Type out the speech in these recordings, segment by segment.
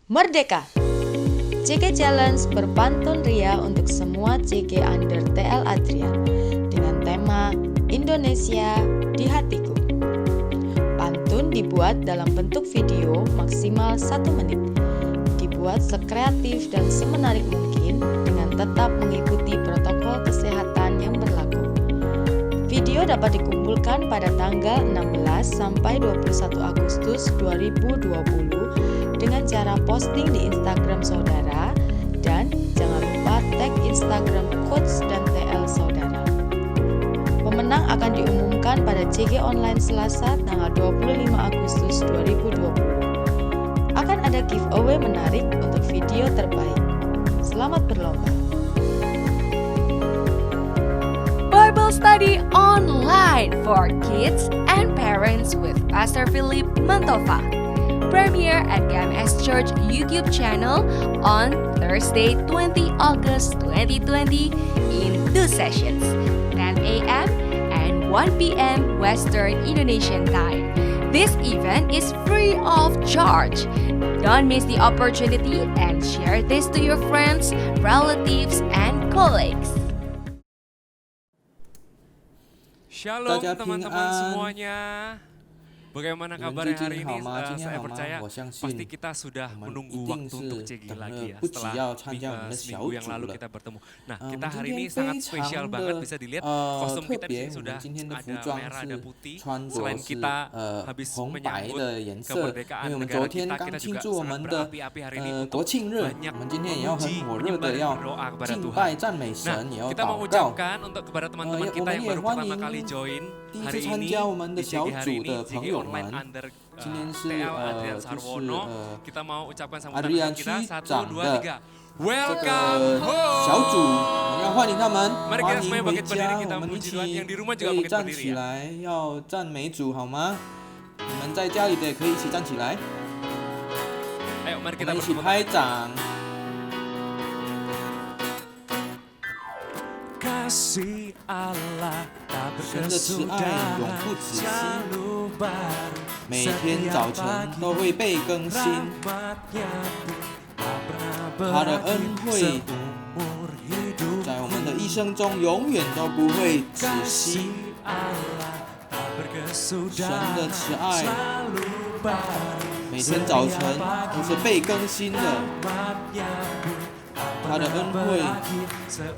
Merdeka! CG Challenge berpantun ria untuk semua CG under TL Adria dengan tema Indonesia di hatiku. Pantun dibuat dalam bentuk video maksimal 1 menit. Dibuat sekreatif dan semenarik mungkin dengan tetap mengikuti protokol kesehatan yang berlaku. Video dapat dikumpulkan pada tanggal 16 sampai 21 Agustus 2020 dengan cara posting di Instagram saudara dan jangan lupa tag Instagram coach dan TL saudara. Pemenang akan diumumkan pada CG Online Selasa tanggal 25 Agustus 2020. Akan ada giveaway menarik untuk video terbaik. Selamat berlomba. Bible Study Online for Kids and Parents with Pastor Philip Mantova. Premiere at GMS Church YouTube channel on Thursday 20 August 2020 in 2 sessions, 10 a.m. and 1 p.m. Western Indonesian Time. This event is free of charge. Don't miss the opportunity and share this to your friends, relatives, and colleagues. Shalom teman-teman semuanya. Bagaimana kabarnya hari ini? Saya percaya pasti kita sudah menunggu waktu untuk CG lagi ya setelah seminggu yang lalu kita bertemu. Nah, kita hari ini sangat spesial banget, bisa dilihat kostum kita di sini sudah ada merah, ada putih. Selain kita habis menyambut kemerdekaan negara kita, kita juga sangat berapi-api hari ini untuk banyak memuji, menyembah dan berdoa kepada Tuhan. Nah, kita mau ucapkan untuk kepada teman-teman kita yang baru pertama kali join hari ini di CG hari ini, CG Online under TL Adrian Sarwono. Kita mau ucapkan sambutan kita 1, 2, 3. Welcome home. 小组，我们要欢迎他们， Mari kita 欢迎 semuanya 回 bangkit berdiri, 家。 kita 我们一 memuji 起 Tuhan. Yang di rumah juga 可以 bangkit 站 berdiri 起 ya. 来，要赞美主好吗？你们在家里的也可以一起站起来， Ayo mari 我 kita 们一起 bertepuk 拍掌。 Kasih Allah tak 神的慈爱 berkesudahan 永不止息， selalu baru 每天早晨都会被更新， rahmatnya tak pernah 他的恩 berakhir 惠 seumur hidup. 在我们的一生中永远都不会止息。 Kasih Allah tak 神 berkesudahan 的慈爱 selalu baru 每天早晨都是被更新的， rahmatnya 他的恩惠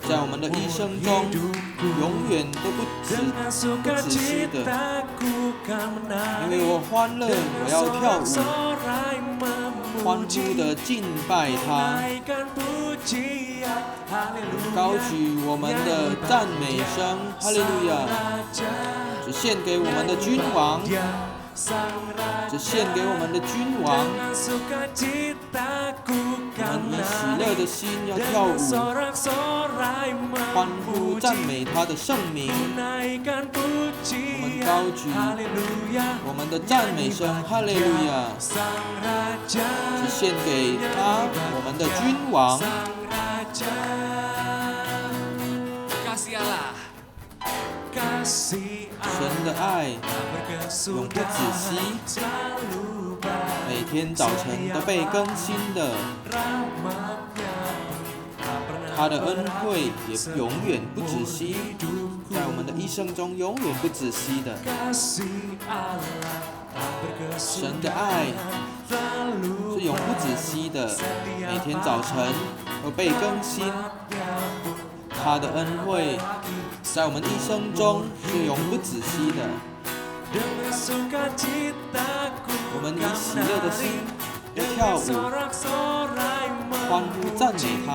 在我们的一生中永远都不止息的。 因为我欢乐，我要跳舞，欢呼的敬拜他，高举我们的赞美声，哈利路亚！只献给我们的君王，只献给我们的君王。我们以喜乐的心要跳舞，欢呼赞美他的圣名。我们高举我们的赞美声，哈利路亚！只献给他，我们的君王。 Kasih Allah, kasih 神的爱永不止息，每天早晨都被更新的，他的恩惠也永远不止息，在我们的一生中永远不止息的。神的爱是永不止息的，每天早晨都被更新，他的恩惠在我们一生中是永不止息的。 我们以喜乐的心要跳舞，欢呼赞美他。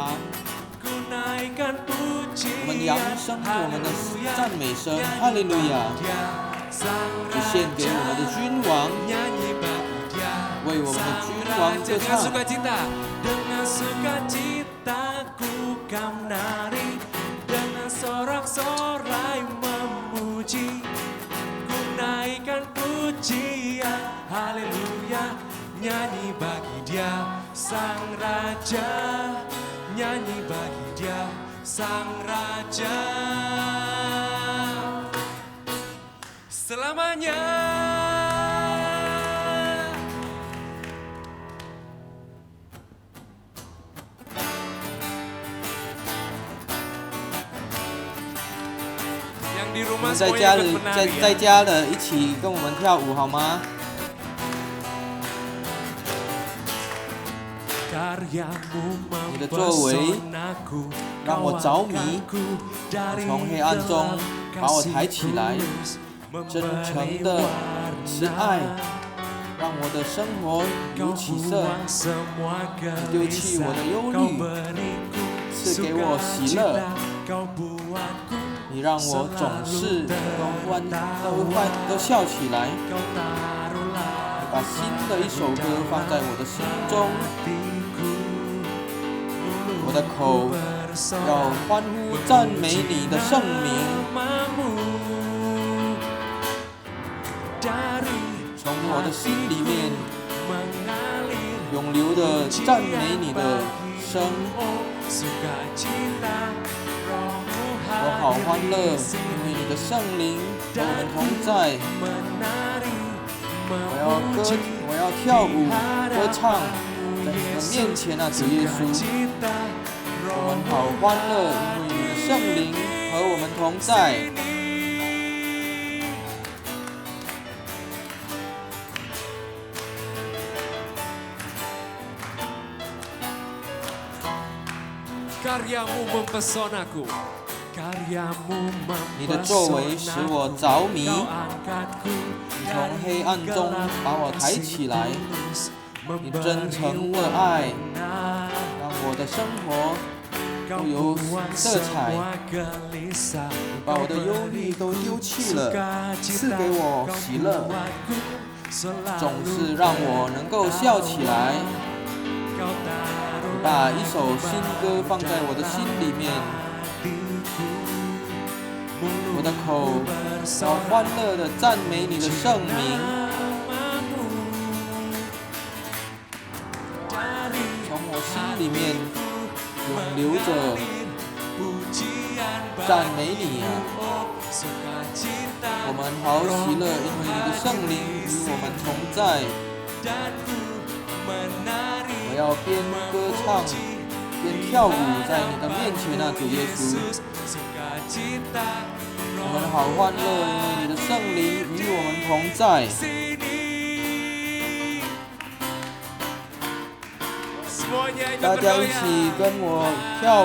我们扬声我们的赞美声，哈利路亚！只献给我们的君王，为我们的君王歌 dengan 唱。 sukacita, dengan sukacita ku kan menari, dengan sorak-sorai memuji, ku naikkan pujian, haleluya, nyanyi bagi Dia Sang Raja, nyanyi bagi Dia Sang Raja. Selamanya. rumah 们在 semuanya 家 ikut 的 menari 在 ya. 家的一起跟我们跳舞好吗？ 你的作为让我着迷，从黑暗中把我抬起来，真诚的慈爱让我的生活有起色，你丢弃我的忧虑，赐给我喜乐，你让我总是都笑起来，你把新的一首歌放在我的心中。 我的口要欢呼赞美你的圣名，从我的心里面涌流的赞美你的声。我好欢乐，因为你的圣灵和我们同在。我要跳舞歌唱，在你的面前啊，主耶稣。 我们好欢乐，因为你的圣灵和我们同在。你的作为使我着迷，你从黑暗中把我抬起来，你真诚的爱让我的生活 都有色彩，你把我的忧虑都丢弃了，赐给我喜乐，总是让我能够笑起来。你把一首新歌放在我的心里面，我的口要欢乐地赞美你的圣名，从我心里面 永流着赞美你啊！我们好喜乐，因为你的圣灵与我们同在。我要边歌唱边跳舞在你的面前啊，主耶稣！我们好欢乐，因为你的圣灵与我们同在。 大家一起跟我跳舞。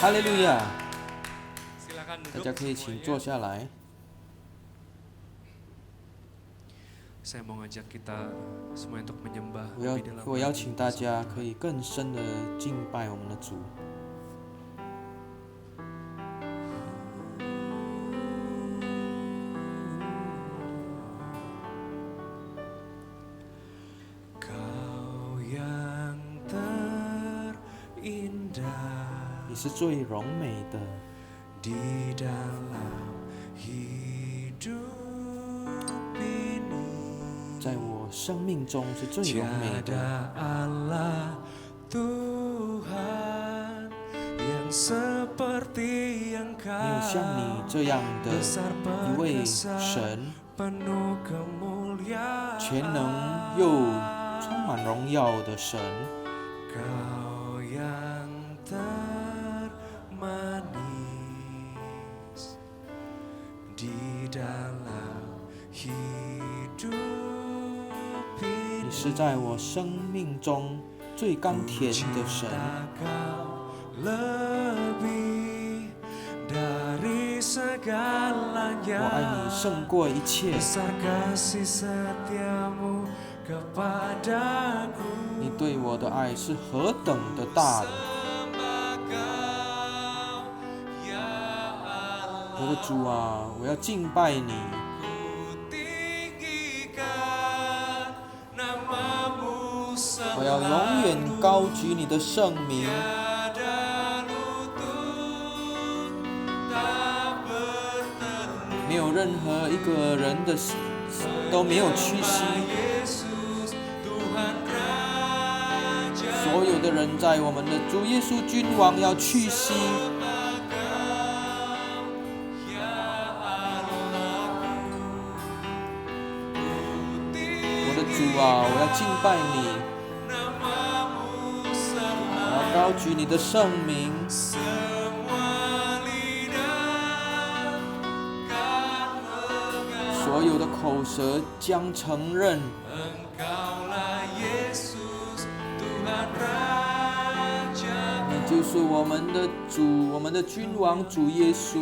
哈利路亚！大家可以请坐下来。 Saya mau ngajak kita semua untuk menyembah. 我邀请大家可以更深的敬拜我们的主。 你是最荣美的，在我生命中是最荣美的。没有像你这样的一位神，全能又充满荣耀的神。Engkau yang termanis di dalam hidup ini. 你是在我生命中最甘甜的神。我爱你胜过一切。你对我的爱是何等的大！我的主啊，我要敬拜你。我要永远高举你的圣名。没有任何一个人的都没有屈膝，所有的人在我们的主耶稣君王要屈膝。我的主啊，我要敬拜你，我要高举你的圣名。所有的口舌将承认，你就是我们的主，我们的君王主耶稣。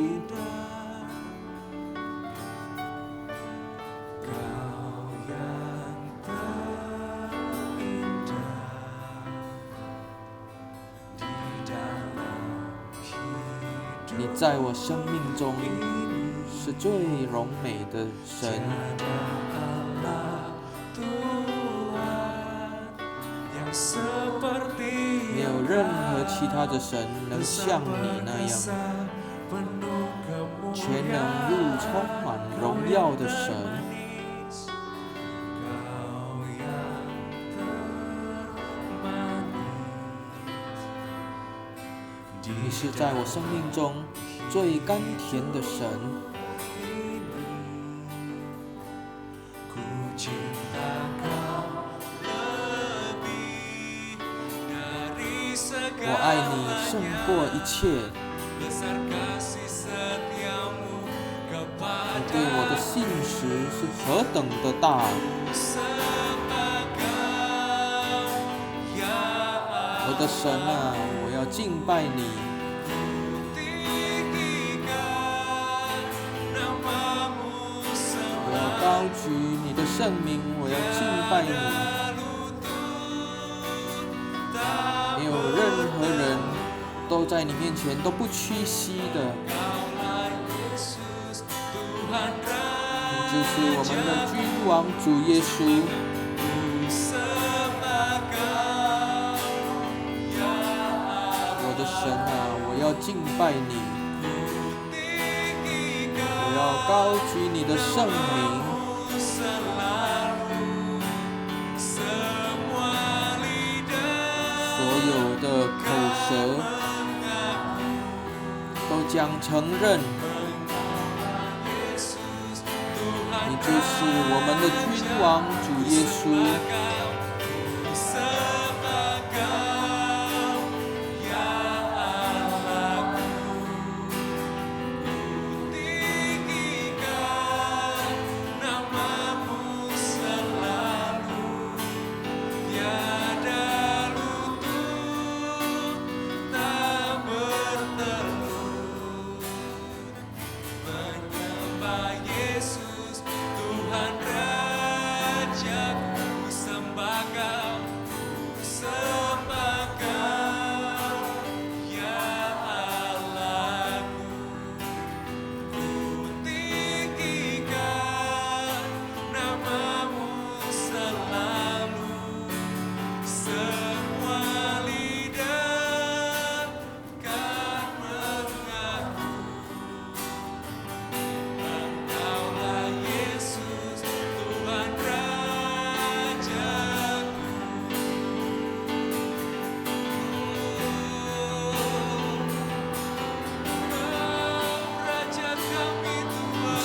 你在我生命中是最荣美的神，没有任何其他的神能像你那样全能又充满荣耀的神。你是在我生命中最甘甜的神。我爱你胜过一切，你对我的信实是何等的大！我的神啊，我要敬拜你。我要高举你的圣名，我要敬拜你。没有任何人都在你面前都不屈膝的，你就是我们的君王主耶稣。我的神啊，我要敬拜你，我要高举你的圣名。所有的口舌都将承认，你就是我们的君王主耶稣。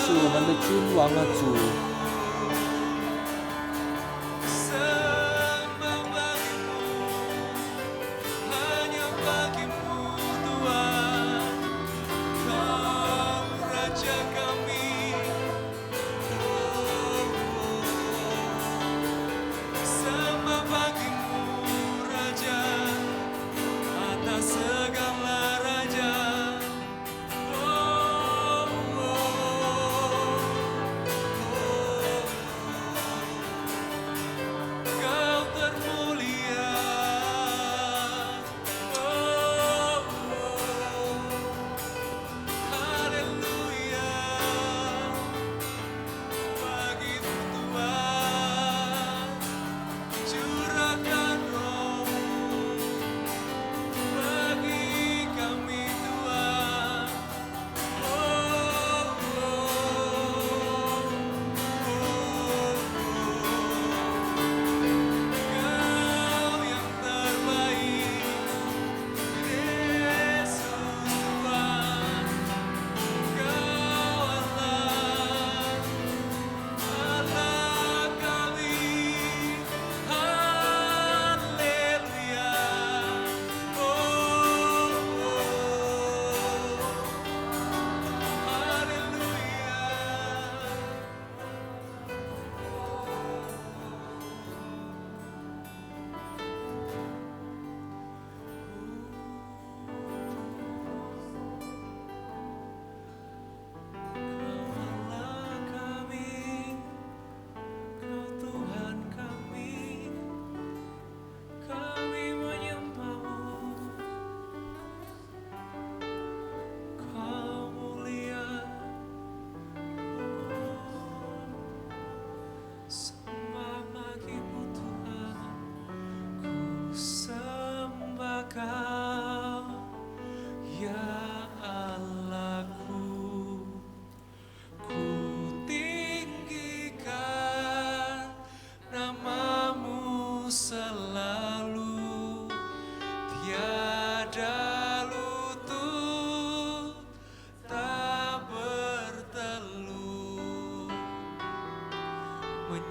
是我们的君王啊，主！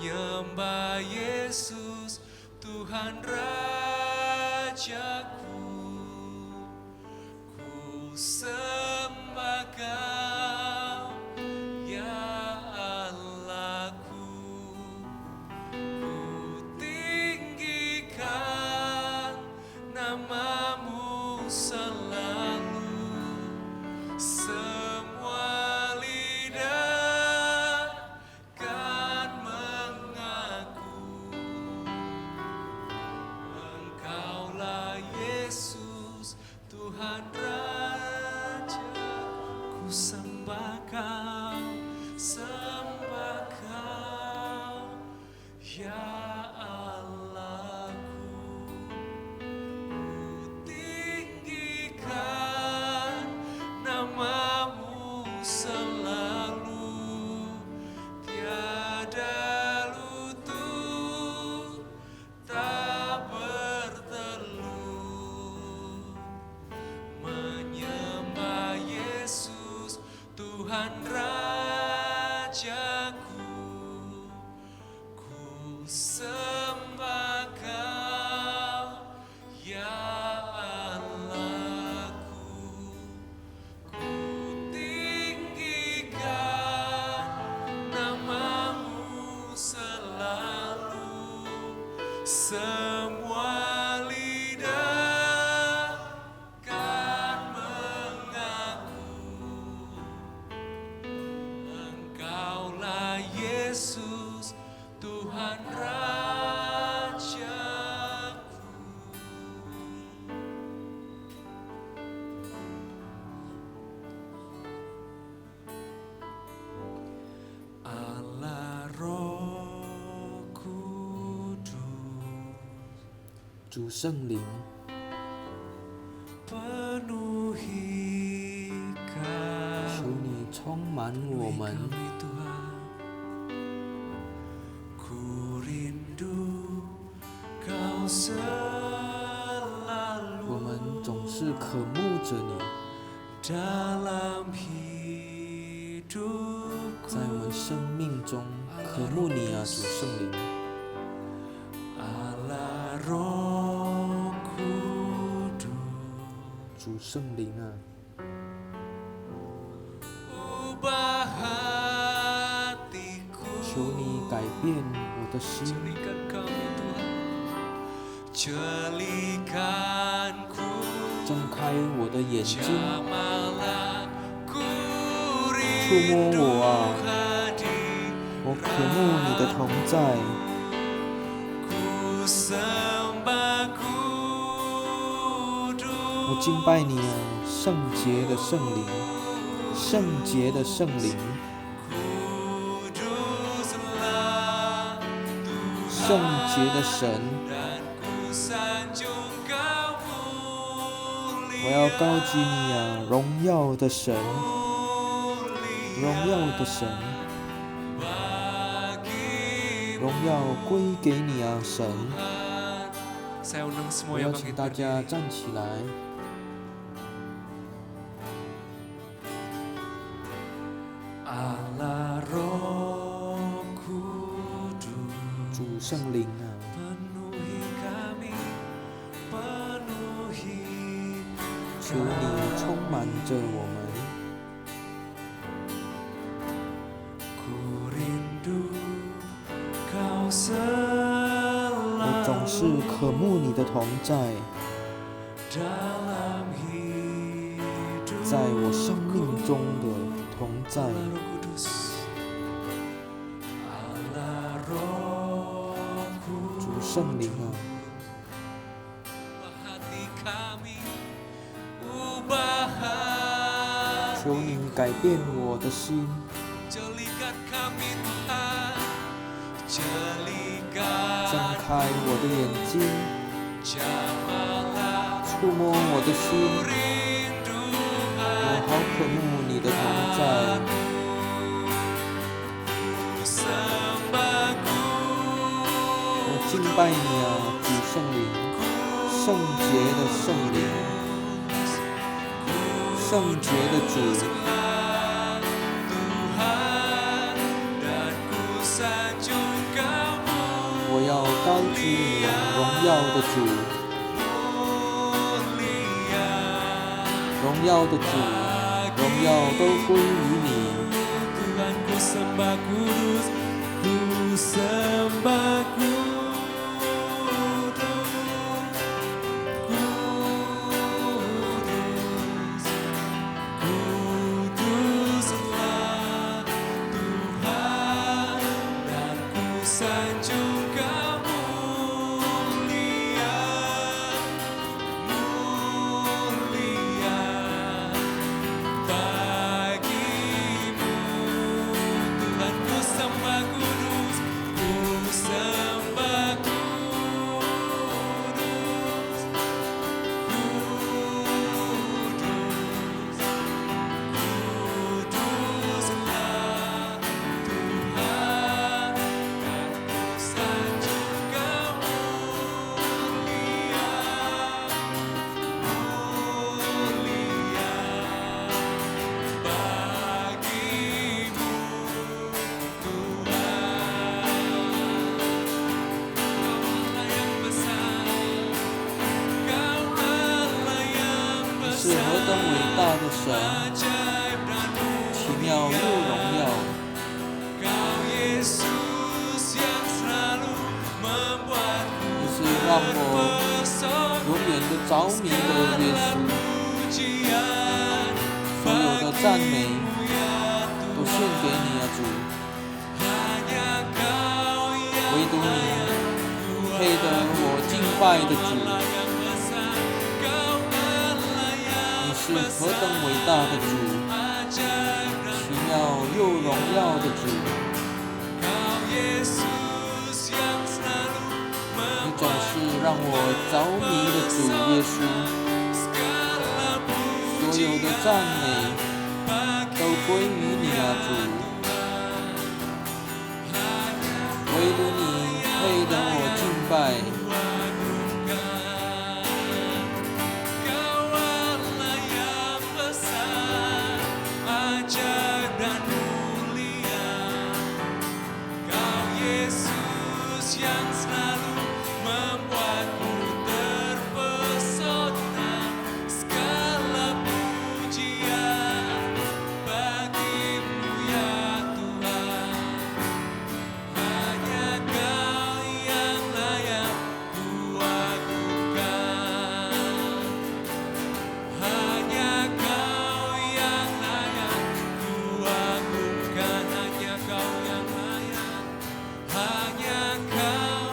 menyembah Yesus Tuhan Rajaku. Ku sembah Kau ya Allahku, ku tinggikan nama-Mu selalu. Semua lidah kan mengaku Engkaulah Yesus Tuhan Raja. Ku sembah Kau ya Allahku, ku tinggikan nama-Mu selalu. Tiada lutut tak bertelut menyembah Yesus Tuhan Rajaku. Ku sembah Kau ya Allahku, ku tinggikan nama-Mu selalu. Semua lidah kan mengaku Engkaulah Yesus Tuhan Rajaku. Allah Roh Kudus 主圣灵 penuhi 求你充满我们， Ku rindu Kau 我 selalu 们总是渴慕着你， dalam hidupku. 在我们生命中渴慕你啊，主圣灵。 Allah Roh Kudus 主圣灵啊， ubah hatiku. 求你改变我的心， Jelikan kami Tuhan, jelikanku. 睁开我的眼睛， Jamalah ku 触摸 rindu 我啊， hadir. 我渴慕你的同在， Ku sembah 我敬拜你啊，圣洁的圣灵，圣洁的圣灵， Kuduslah 圣洁的神， dan ku sanjung Kau 我要高举你啊，荣耀的神，荣耀的神， bagi 荣耀归给你啊，神。 Saya undang 我 semua 邀 yang 请 bangkit 大家 berdiri. 站起来。 Allah Roh Kudus 主圣灵啊， penuhi kami, penuhi 求你充满着我们， ku rindu Kau 我 selalu 总是渴慕你的同在， dalam hidup 在我生命中的同在。 Allah Roh Kudus, Allah Roh 主 Kudus 圣灵啊， hati kami, ubah hati 求你改变我的心， jelikan kami Tuhan, 睁 jelikan 开我的眼睛， jamalah 触摸我的心， rindu 我好渴慕你的同在。 ku sembah 我敬拜你啊，主圣灵，圣洁的圣灵，圣洁的主， Tuhan dan ku sanjung Kau 高举你，荣耀的主，荣耀的主，荣耀都归于你。 Tuhan ku sembah kudus, ku sembah kudus, kudus, kuduslah Tuhan, dan ku sanjung Kau mulia, mulia bagimu. Tuhan ku sembah kudus, ku sembah kudus, kudus, kuduslah Tuhan, dan ku sanjung Kau mulia, mulia bagimu Tuhan. Kau Allah yang besar, Kau Allah yang 你是 besar, 何等伟大的神， ajaib dan 奇妙又荣耀。 Kau Yesus yang selalu membuatku 你是让我 terpesona. 永远都着迷的耶稣， Pujian 所有的赞美 ya 都献给你啊，主。 hanya Kau 唯独你配得我敬拜的主， yang besar, Kau Allah yang 你是何等伟大的主， ajaib dan 奇妙又荣耀的主， Kau Yesus yang selalu 你总是让我着迷的主耶稣。 segala 所有的赞美都归于你啊，主。唯独你配得我敬拜。 Kau Allah yang besar, ajaib dan mulia. Kau Yesus yang selalu membuatku terpesona. Segala pujian bagimu ya Tuhan. Hanya Kau yang layak kuagungkan. Hanya Kau yang layak kuagungkan. Hanya Kau yang layak. Hanya Kau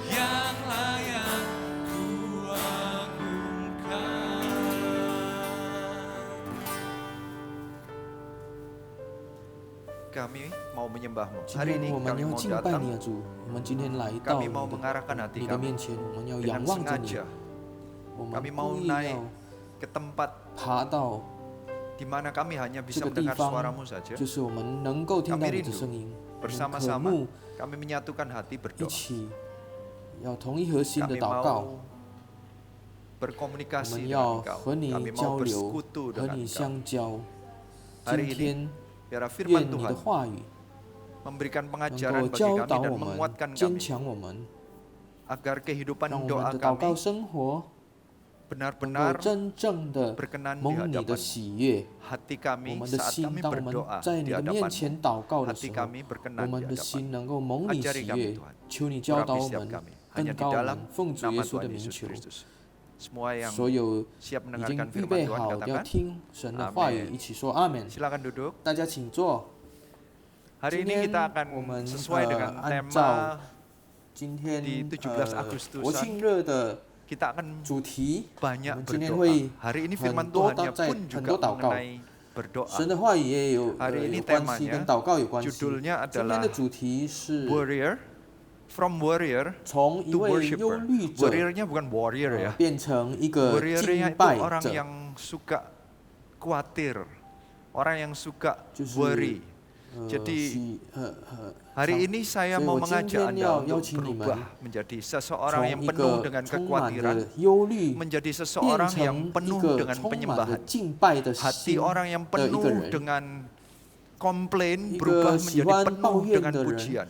yang layak kuagungkan. Kami mau menyembah-Mu. 今 Hari 天 ini 我们 kami 要 mau 敬拜 datang 你啊，主。我们今天来到 Kami mau 你 mengarahkan hati 的 kami 面前，我们要 dengan 仰望着你 sengaja.，我们 Kami mau 故意 naik 要 ke tempat 爬到 di mana kami hanya 这 bisa 个地 mendengar 方 suara-Mu saja. 就是我们能够听到 Kami 你的 rindu 声音，我们渴 Bersama-sama 慕 kami menyatukan hati 一 berdoa. 起要同一核心的 Kami 祷告。 mau 我 berkomunikasi 们 dengan 要 Engkau. 和你 Kami 交 mau 流， bersekutu 和 dengan 你 Engkau. 相交。 Hari 今 ini 天 biarlah 愿 firman 你的 Tuhan 话语 memberikan 能 pengajaran 够 bagi 教 kami 导 dan 我们， menguatkan 坚 kami 强我们， agar kehidupan 让我 doa 们的祷告 kami 生活能够 benar-benar 真正的 berkenan di 蒙你的 hadapan 喜悦。 hati 我 kami 们的 saat 心， kami 当我们 berdoa 在 di 你的面 hadapan 前祷告的 hati 时候， kami 我 berkenan 们 di 的 hadapan 心能够蒙你 Ajari 喜 kami 悦 Tuhan.。求你教导 Urapi 我 setiap 们， kami 更 hanya di 高我 dalam 们，奉主 nama 耶稣的 Tuhan 名 Yesus 求。 Kristus. Semua yang 所有 siap 已经 mendengarkan 预 firman 备 Tuhan 好要 katakan, 听神的话语， Amin. 一起说阿门。 silakan duduk. 大家请坐。 Hari 今 ini 天 kita akan 我们 sesuai dengan 按 tema 照今天 di 17 Agustusan 国庆日的 kita akan 主题， banyak 我们今天 berdoa. 会 Hari ini 很 firman 多 Tuhannya 在 pun 很 juga 多祷告。 mengenai berdoa. 神的话语也有 Hari ini 有关系， temanya 跟祷告有关系。 judulnya 今天 adalah 的主题是 Warrior, from warrior 从一 to 位忧 worshipper. 虑者 Warrior-nya bukan warrior ya. 变成一个 Warrior-nya 敬 itu 拜 orang 者， yang suka khawatir, orang yang suka 就是 worry. 呃 Jadi 喜 hari ini saya mau 所以我今 mengajak 天 Anda 要 untuk 邀请你们 berubah menjadi seseorang 从 yang 一 penuh 个 dengan 充满 kekhawatiran 的忧虑， menjadi 变 seseorang yang 成一 penuh 个 dengan 充满的 penyembahan. 敬拜的 Hati 心 orang yang 的一个 penuh 人。 dengan komplain 一 berubah 个喜 menjadi 欢 penuh 抱怨 dengan 的人 pujian.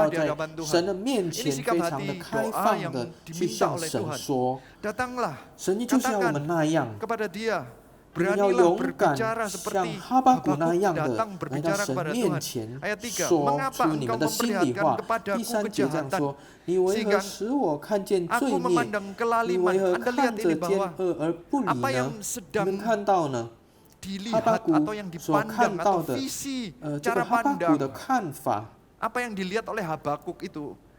要在神的面前非常的开放的去向神说。神，你就是要我们那样，你们要勇敢像哈巴谷那样的来到神面前，说出你们的心里话。第3节这样说：你为何使我看见罪孽？你为何看着奸恶而不理呢？你们看到呢？哈巴谷所看到的，这个哈巴谷的看法，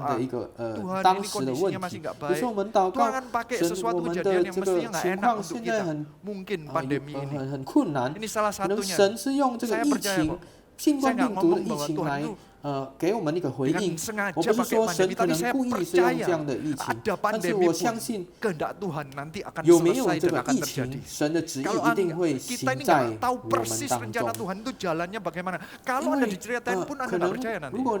的一个 Tuhan 当 ini 时的问 kondisinya 题 masih nggak。 有时候我 baik， 们祷 Tuhan 告， akan pakai 神， sesuatu 我们的 kejadian yang 这个 mestinya nggak 情 enak 况 untuk 现在 kita， 很 mungkin pandemi ini， 很困难。 ini salah 可能 satunya。 神是用这个 Saya 疫 percaya 情 kok， 新冠 saya nggak 病毒的 ngomong 疫 bahwa 情 Tuhan 来 itu 给我们一个回 dengan 应。 sengaja 我不是 pakai 说神 pandemi， 可 tapi 能 saya 故意是用这 percaya 样的疫情， ada 但是 pandemi 我 pun 相信 kehendak Tuhan nanti akan 有没有 selesai 这 dan 个 akan 疫 terjadi。 情，神的旨意 Kalau 一定 Anda, 会 kita 行 ini 在 nggak tahu 我们 persis 当 rencana 中。 Tuhan itu jalannya bagaimana. 因 Kalau Anda 为 diceritain pun 可 Anda 能 nggak percaya nanti. 如果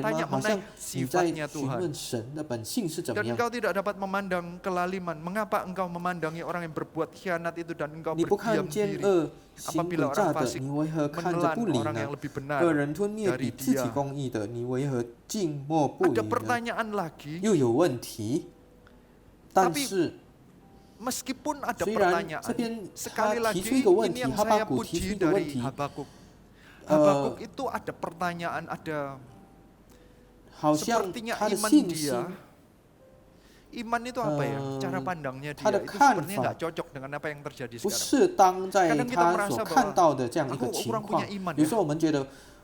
bertanya 好像 mengenai 你在 sifatnya 询 Tuhan. 问神的本性是怎么 Dan 样。 engkau tidak dapat memandang kelaliman. Mengapa engkau memandangi orang yang berbuat khianat itu dan engkau 你不 berdiam 看奸 diri? 恶行 Apabila 诡 orang 诈的， fasik 你为何看着 menelan 不理 orang 呢 yang？ lebih benar 恶人吞灭 dari 比自己 dia. 公义的，你为何静默不 Ada 语呢？ pertanyaan lagi, 又有问题。但 Tapi 是 meskipun ada 虽然 pertanyaan, 这边 sekali 他提 lagi 出一个问 ini 题， yang 哈 saya 巴谷提出 puji 一个问 dari 题， Habakuk. Habakuk itu ada pertanyaan, ada 好像 sepertinya 他的 iman 信 dia. 心， Iman itu apa ya? Cara pandangnya dia他的 itu 看 sepertinya 法 nggak cocok dengan apa yang terjadi 不 sekarang. 适当在 Kadang kita 他 merasa 所 bahwa 看到的这样一个 aku 情 orang 况 punya iman。 有时候我们觉得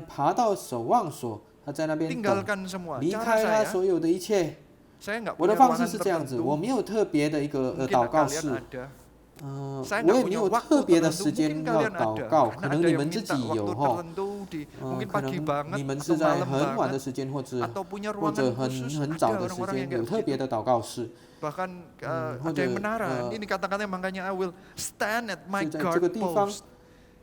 他爬到守望所，他在那边等， tinggalkan semua. 离 Cara 开他 saya, 所有的一切。 saya nggak 我的 punya 方式 ruangan 是这样子， tertentu. 我没有特别的一个 Mungkin 祷告 kalian 室， ada. 我 Saya 也 nggak 没 punya 有 waktu 特别的 tertentu. 时间 Mungkin 要 kalian 祷 ada. 告， Karena 可能 ada 你 yang 们自 minta 己有 waktu 哈， tertentu di mungkin 可 pagi 能 banget 你们 atau 是在 malam 很晚的 banget 时间，或者 atau punya 或者 ruangan 很 khusus. 很早 Ada 的时 orang-orang 间 yang 有 kayak 特别 begitu. 的祷告室， Bahkan 或 ada 者 yang menara. Ini kata-katanya makanya I will stand at my 是在这 guard 个地方， post.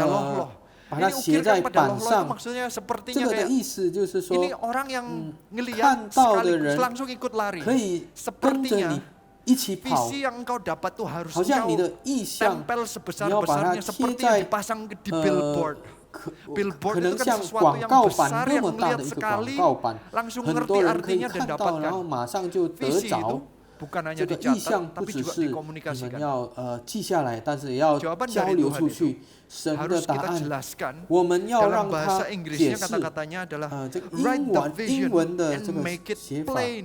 pada loh-loh. 把它 Ini 写在 ukirkan pada 板 loh-loh itu 上。 maksudnya 这 sepertinya 个的 kayak 意思就是说， ini orang yang 看 ngelihat 到的 sekaligus 人 langsung ikut lari. 可以跟着 Sepertinya 你一起跑， visi yang engkau dapat tuh harus 好像你 engkau 的意向 tempel 你要把它 sebesar-besarnya 贴 seperti 在 yang dipasang di billboard. 可 Billboard 可 itu 能 kan 像 sesuatu 广 yang 告板 besar 那 yang 么大 melihat 的一个广 sekali 告板， langsung 很 ngerti 多人可以 artinya dan 看到，然后 dapatkan. 马上就得 Visi itu 着。 bukan hanya 这个意 dicatat 向不 tapi 只 juga 是你们 dikomunikasikan. 要记下来，但是也要 Jawaban 交 dari 流 Tuhan 出 itu 去。神的 harus 答 kita 案， jelaskan 我们要 dalam 让 bahasa 他解 Inggrisnya 释。 kata-katanya adalah 这个 write the 英 vision 文的这 and 个 make it 写法， plain.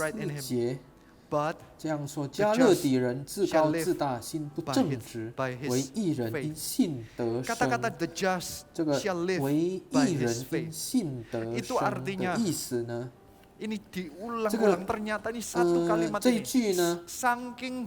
upright in 4 him. 节 But 这样说：加勒底人自高自大，心不正直， by his 唯义人 faith. 因信得生。 kata-kata the just 这个 shall live 唯义 by 人 his 因 faith. 信得 Itu 生 artinya 的意思呢？ Ini diulang-ulang ternyata ini satu kalimat 这一 ini 句呢， saking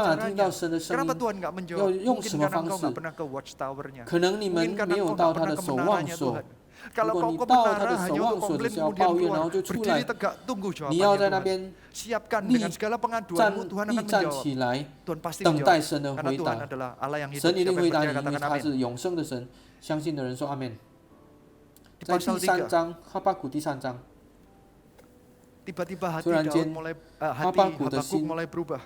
bagaimana baca 听 caranya? 到神的声 Kenapa 音， Tuhan nggak 要 menjawab? 用 Mungkin 什么 karena 方 engkau 式 nggak pernah ke watchtower-nya. 可能你们 Mungkin karena 没有 engkau 到 nggak 他 pernah 的 ke 守望 menaranya 所。 Tuhan. Kalau 如果 kau 你 ke 到他 menara 的 hanya 守 untuk 望所，只 komplain 是要 kemudian 抱怨，然 keluar, 后就出 berdiri 来。 tegak tunggu 你要 jawabannya 在那 Tuhan. 边 Siapkan 立 dengan segala 站 pengaduanmu, Tuhan 立 akan 站 menjawab. 起来， Tuhan pasti 等待 menjawab. 神的 Karena 回 Tuhan 答。 adalah Allah yang hidup. 神一定 Siapa yang 回答 percaya 你，因为 katakan 他 amin. 是永生的神。相信的人说阿门。 Di 在 pasal 第三 3, 章，哈巴谷第三章， tiba-tiba hati 突然 Daud 间 mulai, 哈巴 hati 谷的 Habakuk 心 mulai berubah.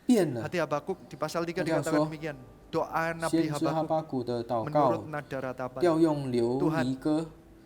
变了。 Hati Habakuk di pasal 3 Dia dikatakan so, demikian. Doa Nabi 先知哈 Habakuk 巴谷的祷 menurut 告， nada ratapan. 调用流 Tuhan 离歌，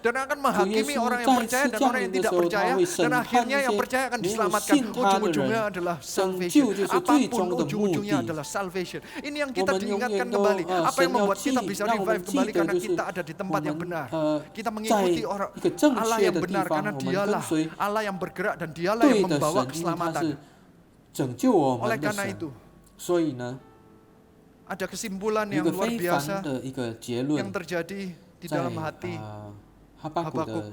dan akan menghakimi orang yang percaya dan orang yang tidak percaya, dan akhirnya yang percaya akan diselamatkan. Ujung-ujungnya adalah salvation. Apapun ujung-ujungnya adalah salvation. Ini yang kita diingatkan kembali. Apa yang membuat kita bisa revive kembali? Karena kita ada di tempat yang benar. Kita mengikuti Allah yang benar karena dialah Allah yang bergerak dan dialah yang membawa keselamatan. Oleh karena itu, ada kesimpulan yang luar biasa yang terjadi di dalam hati Habakuk.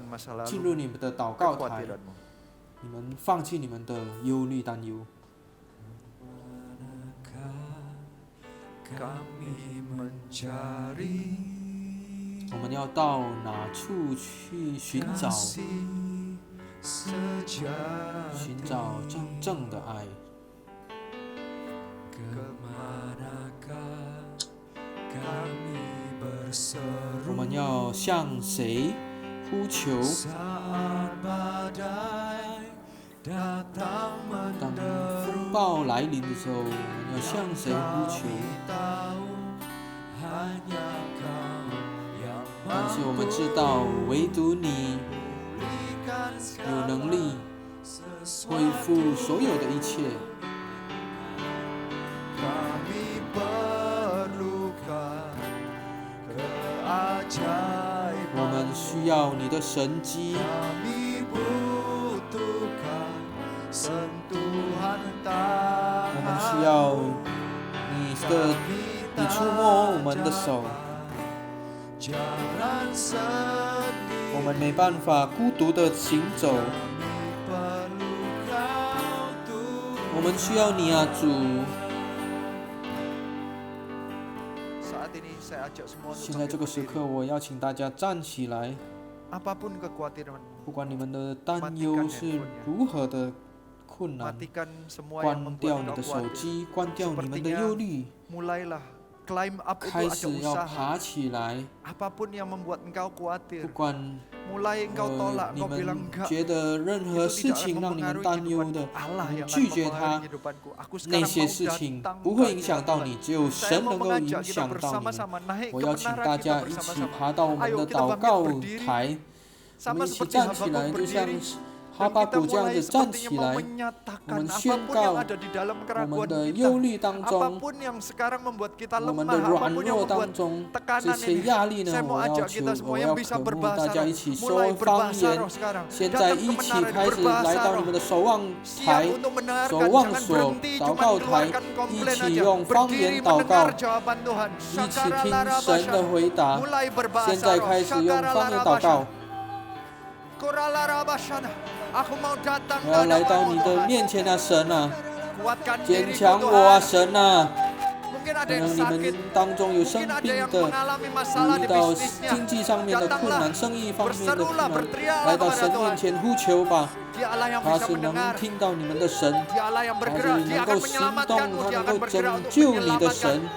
kekhawatiran masa 进入 lalu, 你们的祷告台， kekhawatiranmu. 你们放弃你们的忧虑担忧。 Kami mencari 我们要到哪处去寻找 kasih sejati, 寻找真正的爱？ kemanakah kami 我们要向谁呼求？当风暴来临的时候，我们要向谁呼求？但是我们知道，唯独你有能力恢复所有的一切。我们需要你的神迹。我们需要你触摸我们的手。我们没办法孤独的行走。我们需要你啊，主。现在这个时刻，我邀请大家站起来。不管你们的担忧是如何的困难，关掉你的手机，关掉你们的忧虑，开始要爬起来。不管你们觉得任何事情让你们担忧的，你们拒绝它，那些事情不会影响到你，只有神能够影响到你们。我邀请大家一起爬到我们的祷告台，我们一起站起来，就像哈巴谷这样子站起来，我们宣告我们的忧虑当中，我们的软弱当中，这些压力呢，我要渴慕大家一起说方言。现在一起开始来到你们的守望台、守望所、祷告台，一起用方言祷告，一起听神的回答。现在开始用方言祷告。我要来到你的面前啊，神啊，坚强我啊，神啊。可能你们当中有生病的，遇到经济上面的困难、生意方面的困难，来到神面前呼求吧。他是能听到你们的神，他是能够行动，他能够拯救你的神。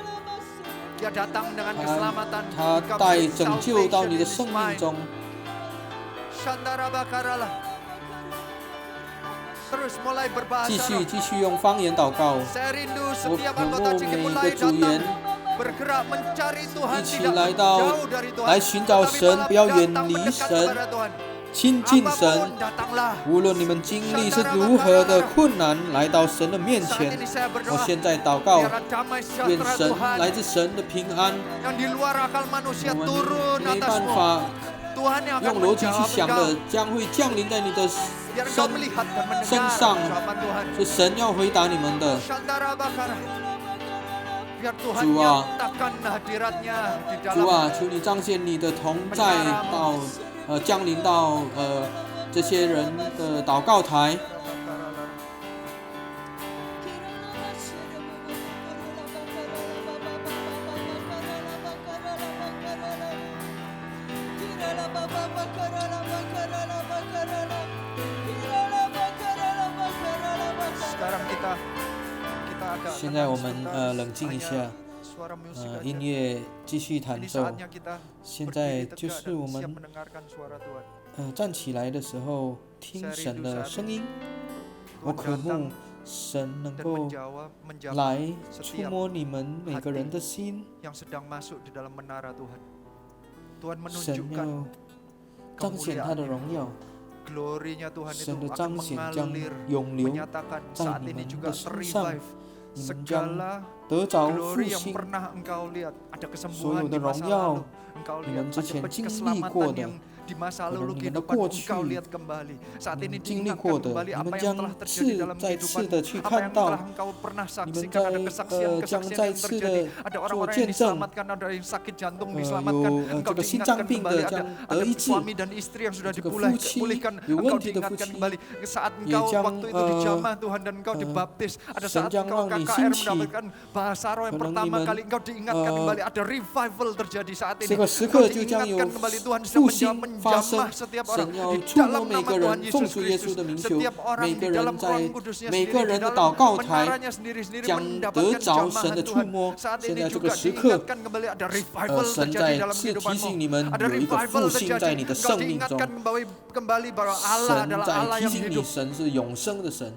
他带拯救到你的生命中。继续用方言祷告。我渴慕每一个组员一起来寻找神，不要远离神，亲近神。无论你们经历是如何的困难，来到神的面前。我现在祷告，愿神来自神的平安。我们没办法用逻辑去想的，将会降临在你的身上，是神要回答你们的。主啊，求你彰显你的同在降临到这些人的祷告台。现在我们冷静一下，音乐继续弹奏。现在就是我们站起来的时候，听神的声音。我渴慕神能够来触摸你们每个人的心。神要彰显他的荣耀。神的彰显将永留在你们的身上，你们将得着复兴。所有的荣耀，你们之前经历过的，可能你们的过去，你们经历过的，你们将再次的去看到，你们将再次的做见证。有这个心脏病的将得医治，这个夫妻有问题的夫妻也将神将让你兴起，可能你们这个时刻就将有复兴。发生 menjamah，setiap orang 神要 di 触摸 dalam 每 nama 个 Tuhan 人，奉 Yesus 主耶稣 Kristus. 的名求， Setiap orang 每 di 个 dalam 人 Roh 在 Kudusnya 每 sendiri, 个 di 人的 dalam 祷告台 menaranya sendiri-sendiri 将 mendapatkan 得着神 jamahan 的触 Tuhan. 摸。 Saat 现 ini 在这个 juga 时刻， diingatkan kembali ada revival 神 terjadi 在 dalam 是提 kehidupanmu. 醒你们 Ada 有一个 revival 复兴在 terjadi. 你的 Engkau 生命中。 diingatkan kembali bahwa Allah 神 adalah 在 Allah 提 yang 醒你， hidup. 神是永生的神。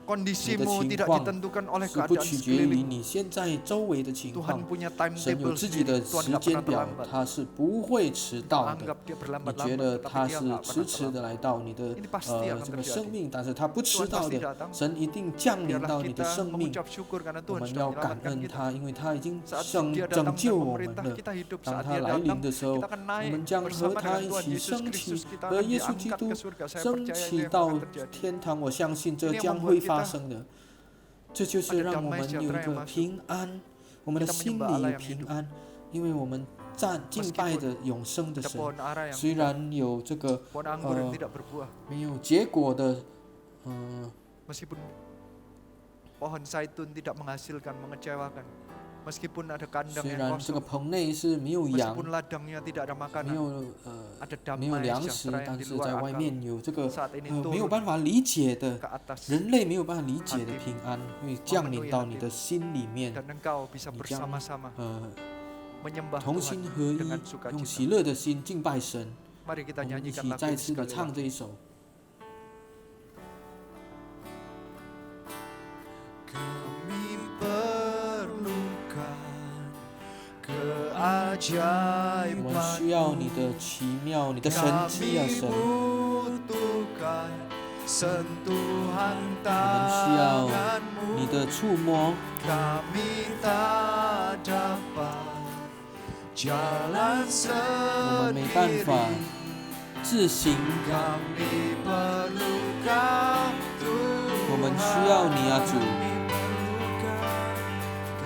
Kondisimu 你的情 tidak 况 ditentukan oleh 是不 keadaan 取决于 sekeliling. 你现在周围的情 Tuhan 况。 punya 神有 timetable 自己 sendiri. 的 Tuhan 时 nggak 间 pernah 表， terlambat. 他是不会迟到的。 Anggap dia 你 berlambat 觉得 lambat, 他 tapi dia 是 nggak 迟 pernah 迟的 terlambat. 来到你的 Ini pasti akan 这个 terjadi. 生命，但是他不迟 Tuhan 到 pasti 的。 datang. 神一定降临 Biarlah 到你的 kita 生命。 mengucap syukur karena 我 Tuhan 们 sudah 要感 menyelamatkan 恩 kita. 他，因为他已经 Saat 拯 dia datang 救 dan 我们 memerintah 了。 kita hidup, 当 saat 他 dia 来临 datang, 的时候， kita akan 我 naik 们将和 bersama 他 dengan 一 Tuhan 起 Yesus 升 Kristus. 起， Kita 和 akan 耶稣基 diangkat 督 ke surga. Saya 升 percaya itu 起 yang 到 akan terjadi. 天堂。我相信这 Ini yang 将会 membuat 发 kita 生的。这就是让我们有一个平安，我们的心里有平安，因为我们敬拜着永生的 Ada 神。 pohon ara yang 虽然有这个 pohon anggur yang tidak berbuah, 没有结果的， meskipun pohon zaitun tidak menghasilkan, mengecewakan, meskipun ada kandang 虽 yang 然这个 kosong, 棚内是没有羊， meskipun ladangnya tidak ada 没 makanan, 有 ada 没有 damai 粮食， sejahtera yang 但 di 是在 luar 外 akal 面有这个 saat ini 没有 turun 办法理解的 ke atas, 人类没有办法理解的平安，会降临到你的心里面， dan engkau bisa 你将 bersama-sama menyembah 同 Tuhan 心合一， dengan 用 sukacita. 喜乐的心敬拜神。 Mari kita 我们一 nyanyikan 起 lagu 再 ini 次的 sekali 唱 lagi. 这一首。 Kami perlukan keajaiban. 我们需要你的奇妙，你的神迹啊， Kami 神！ butuhkan sentuhan 我们需要 tanganmu. 你的触摸， Kami tak dapat jalan 我们没办法 sendiri. 自行， Kami perlukan 我们需要你啊，主！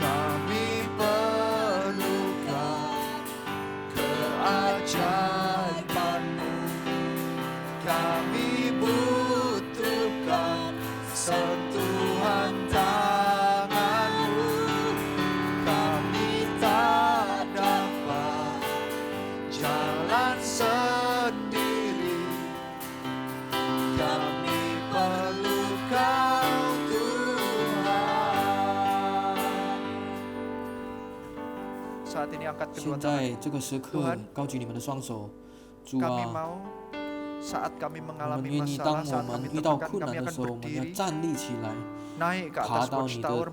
Kami perlukan keajaiban-Mu. Kami butuhkan sentuhan tangan-Mu. Kami tak dapat jalan sendiri. Kami perlu Kau Tuhan. Saat ini angkat 现 kedua 在 tangan. 这个时刻 Tuhan， 高举你们的双手，主 Kami 啊， mau saat kami 我们 mengalami 愿意，当 masalah, 我 saat 们 kami 遇到 tertekan, 困难 kami 的 akan 时候，我们要 berdiri, 站立起来， naik ke 爬 atas 到你的 watchtower,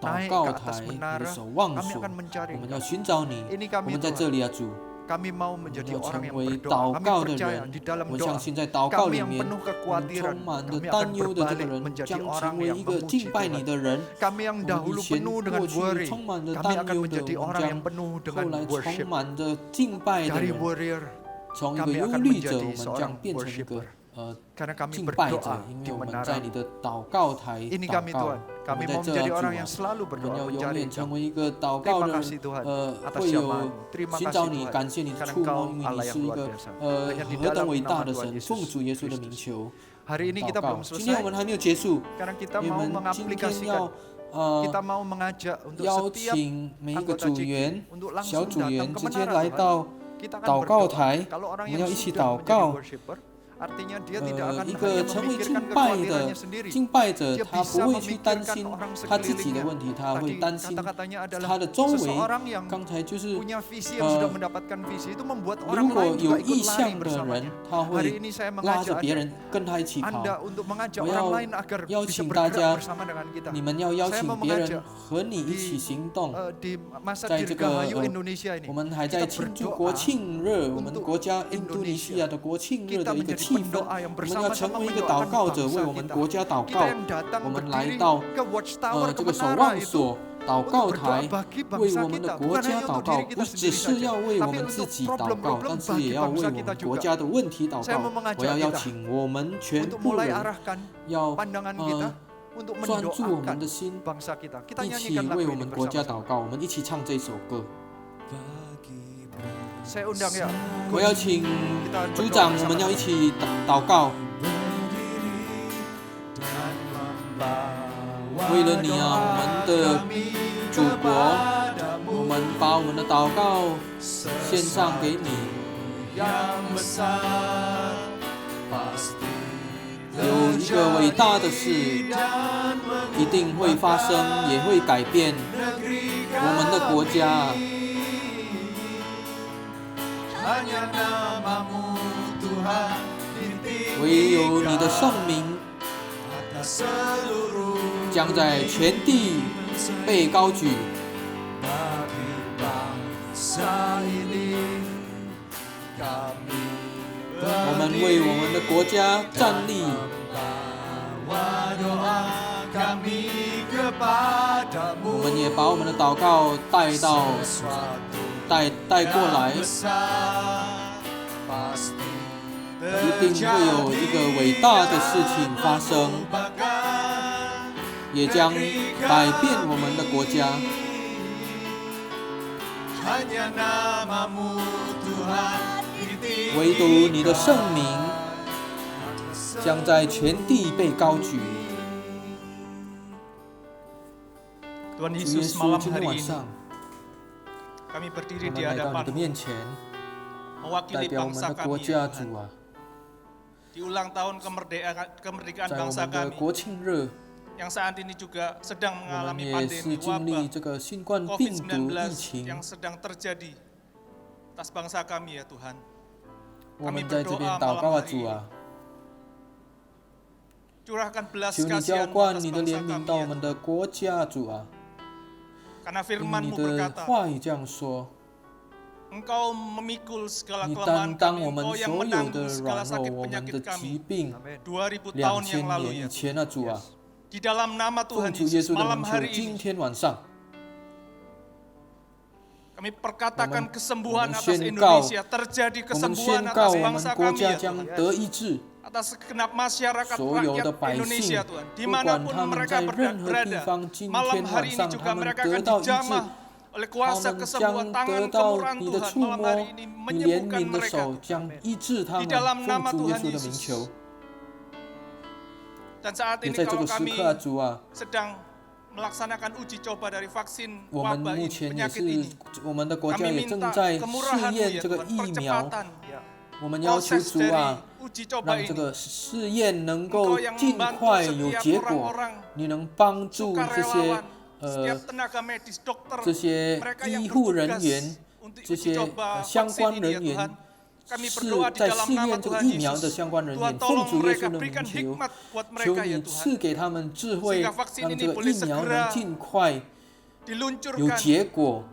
祷 naik 告 ke 台， atas 你的 menara. 守望 Kami 所， akan mencari 我们要 Engkau. 寻找你。 Ini 我 kami 们在 Tuhan. 这里啊，主， Kami mau 我们 menjadi 要 orang 成 yang 为 berdoa. 祷 Kami 告的 percaya 人 di。dalam 我 doa 相信在祷告 kami 里 yang 面， penuh 我们 kekhawatiran, 充满着 kami 担 akan 忧的这个 berbalik 人， menjadi 将 orang 成为 yang 一个 memuji 敬拜你 Tuhan. 的人。 Kami yang 我们 dahulu 以前 penuh 过 dengan 去 worry, 充满着 kami 担 akan 忧的， menjadi 我们 orang 将 yang penuh 后 dengan 来 worship. 充满着敬拜的 Dari 人。 warrior, 从一个 kami 忧 akan 虑者， menjadi 我们将 seorang 变成一个 worshipper. Karena kami 敬拜者 berdoa， 因 di 为我们 menara. 在你的祷告台 Ini 祷 kami 告。 Tuhan, 我 kami 们在 mau 这 menjadi 啊， orang 主 yang 啊， selalu 我们 berdoa 要永 mencari 远 Engkau. 成为一个祷告 Terima 的 kasih Tuhan atas 会有 jamahan. Terima 寻 kasih 找你， Tuhan 感谢你的 karena 触 Engkau 摸，因为 Allah 你 yang 是一 luar 个 biasa. Hanya di 何等 dalam 伟大 nama 的 Tuhan 神， Yesus 奉主耶稣的名 Kristus. 求 Hari ini 祷 kita 告 belum。今天我 selesai 们还没有结束， karena kita 因为 mau 我们今天 mengaplikasikan, 要 kita mau mengajak untuk 邀 setiap 请每一个 anggota 组员 JG untuk 小 langsung 组 datang 员 ke 直接 menara 来 Tuhan. 到 Kita akan 祷告 berdoa. 台， Kalau 我 orang 们 yang 要一起 sudah 祷 menjadi 告。 worshipper, artinya dia tidak akan 一 hanya 个成为 memikirkan 敬拜 kekhawatirannya 的 sendiri. 敬拜者， Dia 他 bisa 不会去担 memikirkan 心 orang 他自己的 sekelilingnya. 问题，他会 Tadi 担心 kata-katanya 他 adalah 的周围。 seseorang yang 刚才就是， punya visi yang sudah mendapatkan visi itu membuat 如 orang 果 lain 有 juga 意 ikut lari 向的人 bersamanya.，他 Hari 会 ini saya 拉着 mengajak 别人跟他一起跑。 Anda untuk mengajak 我 orang 要 lain agar 邀 bisa 请大 bergerak 家， bersama dengan kita. 你们要邀 Saya 请 mau 别人 mengajak 和你一起 di 行动。 di masa 在这个 Dirgahayu Indonesia ini, 我们还在 kita 庆祝 berdoa 国庆日，我们 untuk 国家印度尼西亚的国庆日 kita 的一个 menjadi 气氛。 pendoa yang 我们要成 bersama-sama 为一个祷 mendoakan 告者， bangsa 为我们 kita. 国家祷 Kita 告。 yang datang 我们来 berdiri 到 ke watchtower 这 ke 个守 menara 望 itu 所、祷 untuk 告 berdoa 台， bagi 为 bangsa 我们的 kita, 国 bukan 家 hanya 祷 untuk 告， diri 不 kita 只 sendiri 是要 saja, 为我 tapi 们自 untuk 己祷告， problem-problem 但是 bagi 也要为 bangsa 我 kita 们国 juga. 家的问题祷 Saya 告 mau。mengajak 我要邀 kita 请我们全 untuk 部 mulai 人 arahkan 要 pandangan kita untuk 专注我们 mendoakan 的心， bangsa kita. Kita 一起 nyanyikan lagu 为我 ini 们国家祷 bersama-sama. 告。我们一起唱这首歌。 Saya undang ya. 我邀请 Kita 组 berdoa 长，我们要 bersama-sama. 一起祷告。 为了你啊，我们的祖国，我们把我们的祷告献上给你。有一个伟大的事一定会发生，也会改变我们的国家。唯有你的圣名将在全地被高举。我们为我们的国家站立。我们也把我们的祷告带过来，一定会有一个伟大的事情发生，也将改变我们的国家。唯独你的圣名将在全地被高举。 Tuhan 主耶 Yesus 稣， malam 今天 hari 晚 ini 上， kami 我 berdiri 们 di 来到你的 hadapan 面前， mewakili 代表我们 bangsa 的国 kami 家 ya 主 Tuhan. 啊， Di ulang tahun kemerdekaan 在我 bangsa 们的 kami 国庆日， yang saat ini juga sedang 我们 mengalami 也 pandemi 是经历 wabah 这个新冠病毒 COVID-19 疫情 yang，sedang terjadi atas bangsa kami ya Tuhan. 我们在这边祷告啊，主啊， Curahkan belas 求你浇 kasihan 灌 atas 你的 bangsa 怜悯 kami 到我 ya 们的国家，主啊， Karena 因你 firman-Mu 的 berkata, 话语这样说， Engkau memikul segala 你 kelemahan 担当 kami, 我们 Engkau yang 所有 menanggung 的 segala 软弱， sakit 我们的 penyakit 疾 kami 病。 2000 tahun 2000 yang lalu 年 ya 以 Tuhan. 前啊，主啊， Di dalam nama 奉 Tuhan 主耶 Yesus 稣的 malam 名求， hari 今 ini 天晚上， kami perkatakan Omen- kesembuhan Omen atas Shenkau- Indonesia, terjadi 我们 kesembuhan 宣告 atas 我们 bangsa 国 kami 家 ya 将 Tuhan. 得医治， Atas segenap masyarakat 所有的 rakyat 百姓， Indonesia Tuhan. 不管 Dimanapun 他们 mereka 在任何地 berada, 方，今 malam 天 hari 晚 ini 上 juga 他们 mereka 得 akan 到医治， dijamah oleh 他 kuasa 们 kesembuhan 将 tangan 得到 kemurahan 你的 Tuhan 触 malam 摸， hari ini 你怜 menyembuhkan 悯的 mereka 手将医治他 di 们， dalam 奉 nama 主耶 Tuhan 稣的名 Yesus. 求。 Dan saat 也 ini 在这 kalau 个时 kami 刻啊，主啊， sedang melaksanakan uji coba dari vaksin 我们 wabah 目 ini, 前也 penyakit 是 ini. 我们的国家 Kami 也正 minta 在试 kemurahan-Mu 验 ya 这个 Tuhan, 疫苗， percepatan 我们要求 proses 主 dari 啊， uji coba 让这 ini. 个试验能够 Engkau yang 尽 membantu 快有 setiap 结果， orang-orang 你能帮助这些 sukarelawan, setiap tenaga medis, dokter, 这些 mereka yang 医护人 bertugas 员、 untuk 这 uji 些 coba 相 vaksin 关 ini 人 ya 员 Tuhan. Kami 是 berdoa di 在 dalam 试 nama 验这个 Tuhan 疫苗的 Yesus. 相关人 Tuhan 员，奉 tolong 主耶稣 mereka 的名 berikan 求， hikmat buat 求 mereka ya 你 Tuhan. 赐给他们智慧， Sehingga vaksin 让 ini 这个 boleh 疫苗 segera 能尽快有 diluncurkan 结果，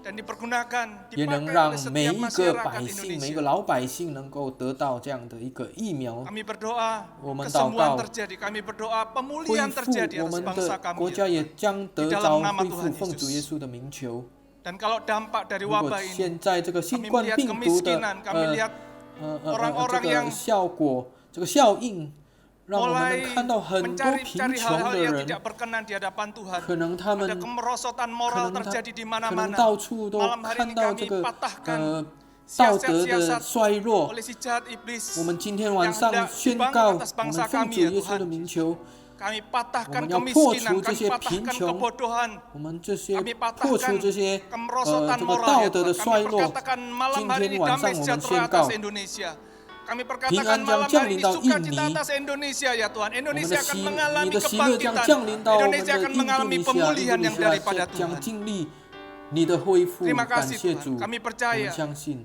dan dipergunakan 也能 dipakai 让 oleh 每 setiap 一个 masyarakat 百姓、每个 Indonesia. 老百姓能够得到这样的一个疫苗 Kami berdoa 我们祷 kesembuhan 告 terjadi. Kami berdoa 恢 pemulihan 复， terjadi 我 atas 们 bangsa 的 kami 国 ya 家 Tuhan. 也将得 Di 着 dalam nama 恢复， Tuhan 奉主 Yesus. 耶稣的名求。 Dan kalau dampak dari 如果 wabah ini 现在这个新 kami 冠 melihat 病毒的 kemiskinan, kami lihat 这 orang-orang 个 yang 效果、这个效应，让我们 mulai 能看到很多贫 mencari-cari 穷 hal-hal 的 yang 人， tidak berkenan di hadapan Tuhan. 可能他们 Ada kemerosotan 可 moral 能他 terjadi di 可能 mana-mana. 到处都 Malam hari 看 ini 到这 kami 个 patahkan 道德的 siasat-siasat 衰弱。 oleh si jahat iblis. 我们今天晚 yang 上 hendak 宣 dibangun 告， atas 我们 bangsa 奉 kami 主 ya 耶稣的 Tuhan. 名求， Kami patahkan 我们要破除 kemiskinan, 这 kami 些 patahkan 贫穷， kebodohan, 我们这些 kami 破除 patahkan 这些 kemerosotan 这个 moral 道 ya 德的 Tuhan. 衰 Kami 弱。 perkatakan malam 今 hari 天 ini 晚 damai 上我们 sejahtera 宣 atas 告， Indonesia. Kami 平 perkatakan 安将 malam 降 hari 临 ini 到印 sukacita 尼。 atas Indonesia ya Tuhan. 我们的 Indonesia akan 喜，你 mengalami 的喜乐将 kebangkitan. 降临到我们 Indonesia 的 akan 印度 mengalami 尼西亚， pemulihan 印度尼 yang 西亚 daripada 将 Tuhan. 经历你的恢复。 Terima 感 kasih 谢 Tuhan. 主， Kami 我 percaya 们相信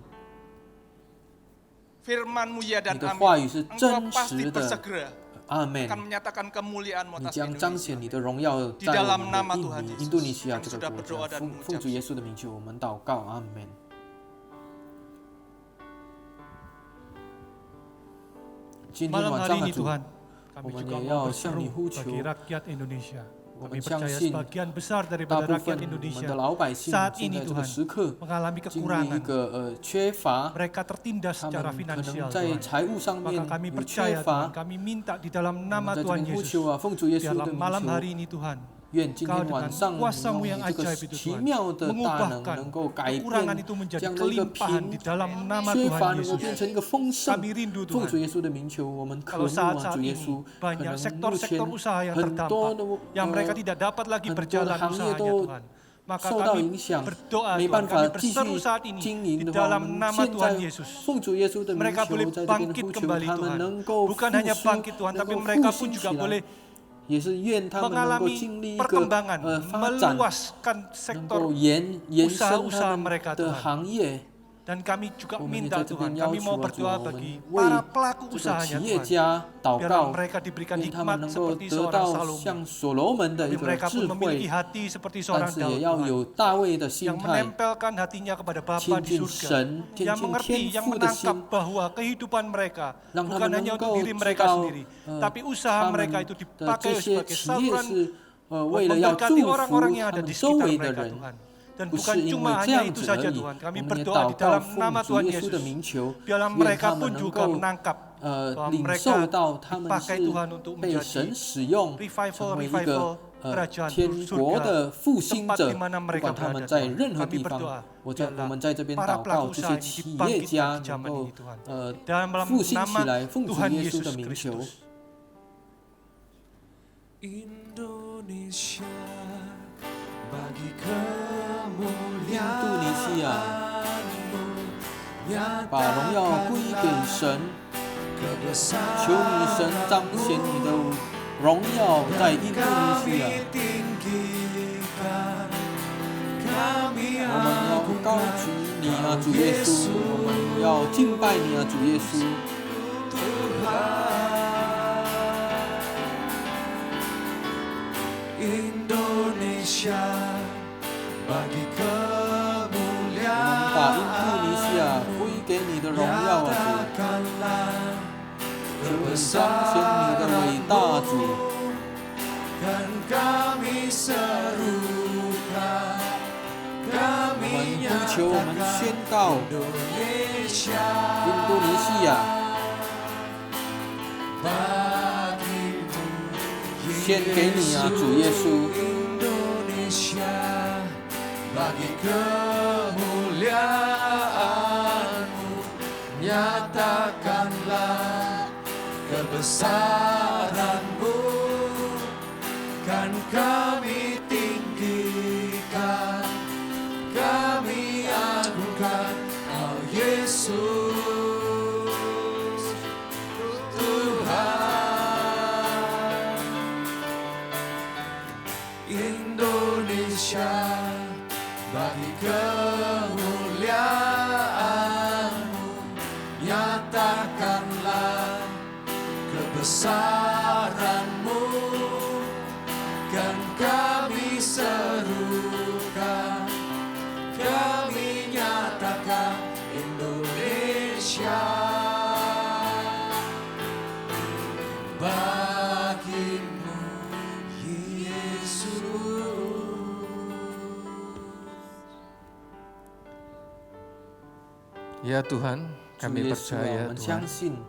firman-Mu ya 你 dan 的 amin. 话语是 Engkau 真 pasti 实的。 bersegera 阿门。 akan menyatakan kemuliaan-Mu 你 atas 将彰显 Indonesia. 你的荣耀 Di 在我 dalam 们 nama 的 Tuhan 印 Yesus. 尼、印度尼西亚 Kami 这 sudah 个国 berdoa 家。 dan 奉主 mengucap 耶稣的名求，我们祷告，阿门。今天 Malam 晚 hari 上的 ini 主， Tuhan, kami Omen juga ya, mau siang berseru dihucu. bagi rakyat Indonesia. Omen Kami percaya siang-sin. sebagian besar 大 daripada 部 rakyat 分我们 Indonesia 的老百姓 saat 现 ini 在这个 Tuhan 时刻 mengalami 经历一 kekurangan. 个缺乏， Mereka tertindas 他 secara 们可 finansial 能在 Tuhan. 财务上面 Maka kami 有缺 percaya Tuhan, 乏。 kami minta di dalam 我 nama 们在这 Tuhan 边呼 Yesus. 求啊，奉主耶 Di 稣的 dalam 名 malam 求， hari ini Tuhan, 愿今 Kau 天晚 dengan 上 kuasa-Mu 用 yang 你这个 ajaib itu 奇 Tuhan 妙的大能， mengubahkan 能够改 kekurangan 变 itu menjadi 这样的一个 kelimpahan 贫 di dalam nama 缺乏， Tuhan 能够变 Yesus. 成一个丰盛。 Kami rindu 奉主 Tuhan. 耶稣的名求，我们渴 Kalau 慕啊， saat-saat 主耶 ini 稣，可 banyak 能目前 sektor-sektor usaha yang 很多 terdampak, 的 yang mereka tidak dapat lagi 很多的 berjalan 行业 usahanya 都 Tuhan. Maka 受到 kami 影响， berdoa 没 Tuhan, 办法 kami 继续 berseru saat ini 经营 di 的话，我 dalam 们 nama 现 Tuhan 在 Yesus. 奉主耶稣的名 Mereka 求， boleh 在这边 bangkit 呼求 kembali 他们 Tuhan. 能够复 Bukan hanya 苏， bangkit Tuhan, 能 tapi 够 mereka 复 pun 兴 juga 起来 boleh 。也是愿他们能够 mengalami 经历一个 perkembangan, 发展， meluaskan 能 sektor 够延伸 usaha-usaha 他们 mereka 的 Tuhan. 行业。 Dan kami juga 我们也 minta 在这边 Tuhan, 要 kami 求 mau 啊主 berdoa 啊，我 bagi 们为 para pelaku 这个 usahanya 企业 Tuhan. 家祷 Biarlah 告， mereka diberikan 愿他们 hikmat 能够 seperti 得 seorang 到 Salomo. 像所罗门的 Tapi 一个 mereka 智 pun memiliki 慧， hati seperti 但 seorang 是也 Daud 要 Tuhan. 有大卫的心 Yang 态， menempelkan hatinya kepada Bapa 亲 di 近 surga. 神，亲 Yang 近 mengerti, 天 yang 父的 menangkap 心， bahwa kehidupan mereka 让他 bukan 们 hanya 能 untuk 够 diri 知 mereka 道， sendiri, tapi usaha 他们 mereka itu 的 dipakai 这些 sebagai 企业 saluran 是为了要祝 memberkati 福 orang-orang yang 他 ada 们 di 周 sekitar 围的 mereka 人。 Tuhan. Dan 不 bukan 是因 cuma 为这 hanya 样 itu 子 saja 而已， Tuhan. 我 Kami 们也 berdoa 祷 di 告 dalam 奉 nama 主 Tuhan 耶稣的 Yesus. 名求， Biarlah 愿 mereka 他们 pun 能 juga 够 menangkap bahwa 领 mereka 受到他们 dipakai 是 Tuhan untuk 被 menjadi 神使用， revival 成为一 revival 个 kerajaan 天国 surga 的复兴 tempat 者， di mana 不 mereka 管他们 berada 在 Tuhan. 任何 Kami 地方， berdoa 我 biarlah 们在这边 para 祷告， pelaku 这 usaha 些 ini 企业 dibangkitkan 家 di 能 zaman 够 ini Tuhan. 复 Dalam 兴起 nama 来，奉主 Tuhan 耶稣 Yesus 的名求。 Kristus. Indonesia bagi 印度尼西亚， kemuliaan 把荣耀归给神，求你神彰显你的荣耀在印度尼西亚。 我们要高举你啊，主耶稣，我们要敬拜你啊，主耶稣。 Indonesia bagi 把印度尼西亚 kemuliaan 归给你的荣耀啊，主， nyatakanlah 求你彰显你的伟大，主。 kan kami serukan 我 kami 们呼求，我们宣告， Indonesia 印度尼西亚 bagimu 献给你啊，主耶稣。 Indonesia bagi kemuliaan-Mu nyatakanlah kebesaran-Mu kan kami tinggikan kami agungkan Kau Yesus Tuhan Indonesia bagi kemuliaan-Mu nyatakanlah kebesaran-Mu kan kami serukan kami nyatakan Indonesia bagimu Yesus. Ya Tuhan, 主 kami 耶稣啊， percaya 我们 Tuhan 相信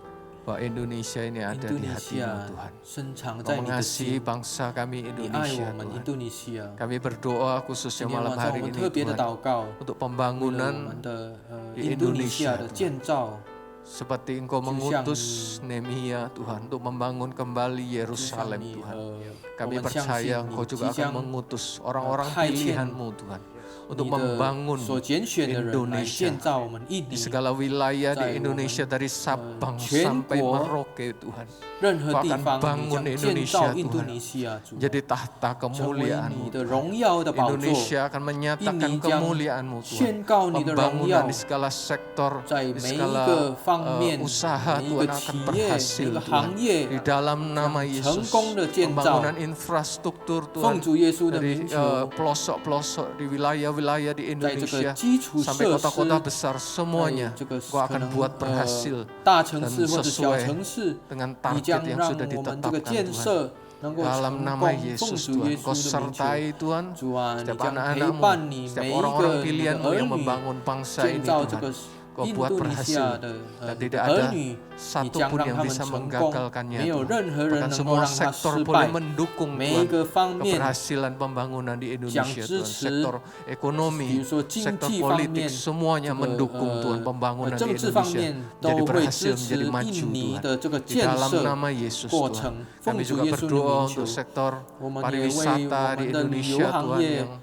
bahwa Indonesia ini 印 ada 度 di 尼西 hati-Mu 亚 Tuhan. 深藏 Kau 在你的 mengasihi 心， bangsa kami 你爱 Indonesia 我们印 Tuhan. 度尼西亚。 Kami berdoa 今 khususnya 天 malam 晚上 hari 我们 ini 特别的 Tuhan 祷告， untuk 为了我们 pembangunan 的 di 印度尼西亚 Indonesia 的 Tuhan. 建造， Seperti Engkau Ju mengutus Nehemia Tuhan untuk membangun kembali 就像 Yerusalem 你 Tuhan. 我 Kami 们相 percaya 信 Engkau 你 juga 即 akan 将 mengutus orang-orang 派遣 pilihan-Mu Tuhan untuk 你的 membangun 所拣选的人来 Indonesia 建造我们印 di 尼， segala wilayah 在 di 我们 Indonesia dari Sabang 全 sampai 国 Merauke Tuhan. 任何 Kau 地 akan 方你 bangun 将建 Indonesia 造印度 Tuhan 尼西亚，主， jadi tahta 成为 kemuliaan-Mu 你的 Tuhan. 荣耀的宝座， Indonesia akan 印 menyatakan 尼将 kemuliaan-Mu Tuhan. 宣告你的荣 Pembangunan 耀 di，segala sektor, 在 di 每一 segala 个方面， usaha 每一 Tuhan 个 akan 企业、每 berhasil 个 Tuhan. 行业 Di dalam nama 成 Yesus, 功的建造， pembangunan infrastruktur 奉 Tuhan 主耶稣的 dari 名求， pelosok-pelosok di wilayah-wilayah di 在这个 Indonesia 基础 sampai 设施 kota-kota besar semuanya 在这个 Kau 可 akan 能 buat berhasil 大城市 dan 或者小 sesuai 城市， dengan 你 target 将 yang 让 sudah 我们这个 ditetapkan 建 Tuhan. 设能够 Dalam 成 nama 功。奉 Yesus 主耶 Tuhan, Kau 稣的名求， sertai Tuhan 主啊，你 setiap 将陪 anak-anak-Mu, 伴你 setiap 每一 orang-orang 个你的 pilihan-Mu 儿 yang 女 membangun bangsa 建 ini 造这 Tuhan. 个 Kau 印 buat 度尼西亚 berhasil 的 dan 你 tidak 的 ada 儿女，你 satu 将 pun 让 yang 他们 bisa 成功， menggagalkannya 没有 Tuhan. 任何人 Bahkan 能够 semua 让他 sektor 失 boleh 败。 mendukung 每一 Tuhan 个方面， keberhasilan pembangunan di 讲 Indonesia 支 Tuhan. 持， Sektor 比 ekonomi, 如说经 sektor 济方 politik 面， semuanya 这 mendukung 个 Tuhan pembangunan di 政治方 Indonesia 面 jadi 都会 berhasil 支持 menjadi maju 印尼 Tuhan. 的这个 Di 建 dalam 设 nama Yesus 过 Tuhan. 程。奉 Kami 主 juga 耶稣的 berdoa 名 untuk 求， sektor 我们也为 pariwisata 我 di 们的旅游 Indonesia 行 Tuhan 业 yang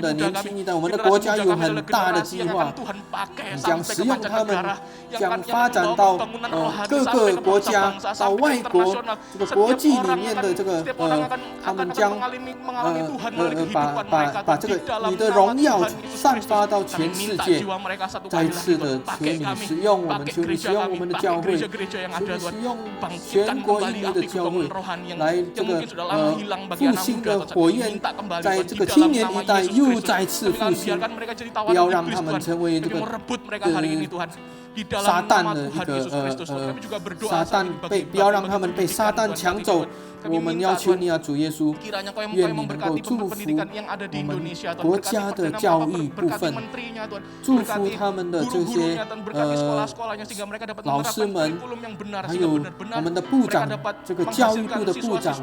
的年轻一代，我们的国家有很大的计划，将使用他们，将发展到各个国家，到外国这个国际里面的这个他们将把这个你的荣耀散发到全世界。再次的求你使用我们，求你使用我们的教会，求你使用全国印尼的教会，来这个复兴的火焰，在这个青年一代又再次复兴，不要让他们成为这个撒旦的一个撒旦不要让他们被撒旦抢走。我们要求你啊，主耶稣，愿你能够祝福我们国家的教育部分，祝福他们的这些老师们，还有我们的部长，这个教育部的部长，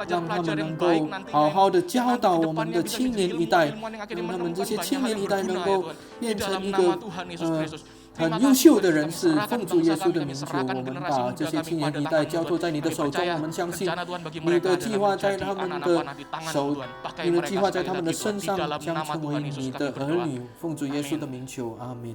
让他们能够好好的教导我们的青年一代，让他们这些青年一代能够变成一个很优秀的人士。奉主耶稣的名求，我们把这些青年一代交托在你的手中。我们相信你的计划在他们的手，你的计划在他们的身上，将成为你的儿女。奉主耶稣的名求，阿们。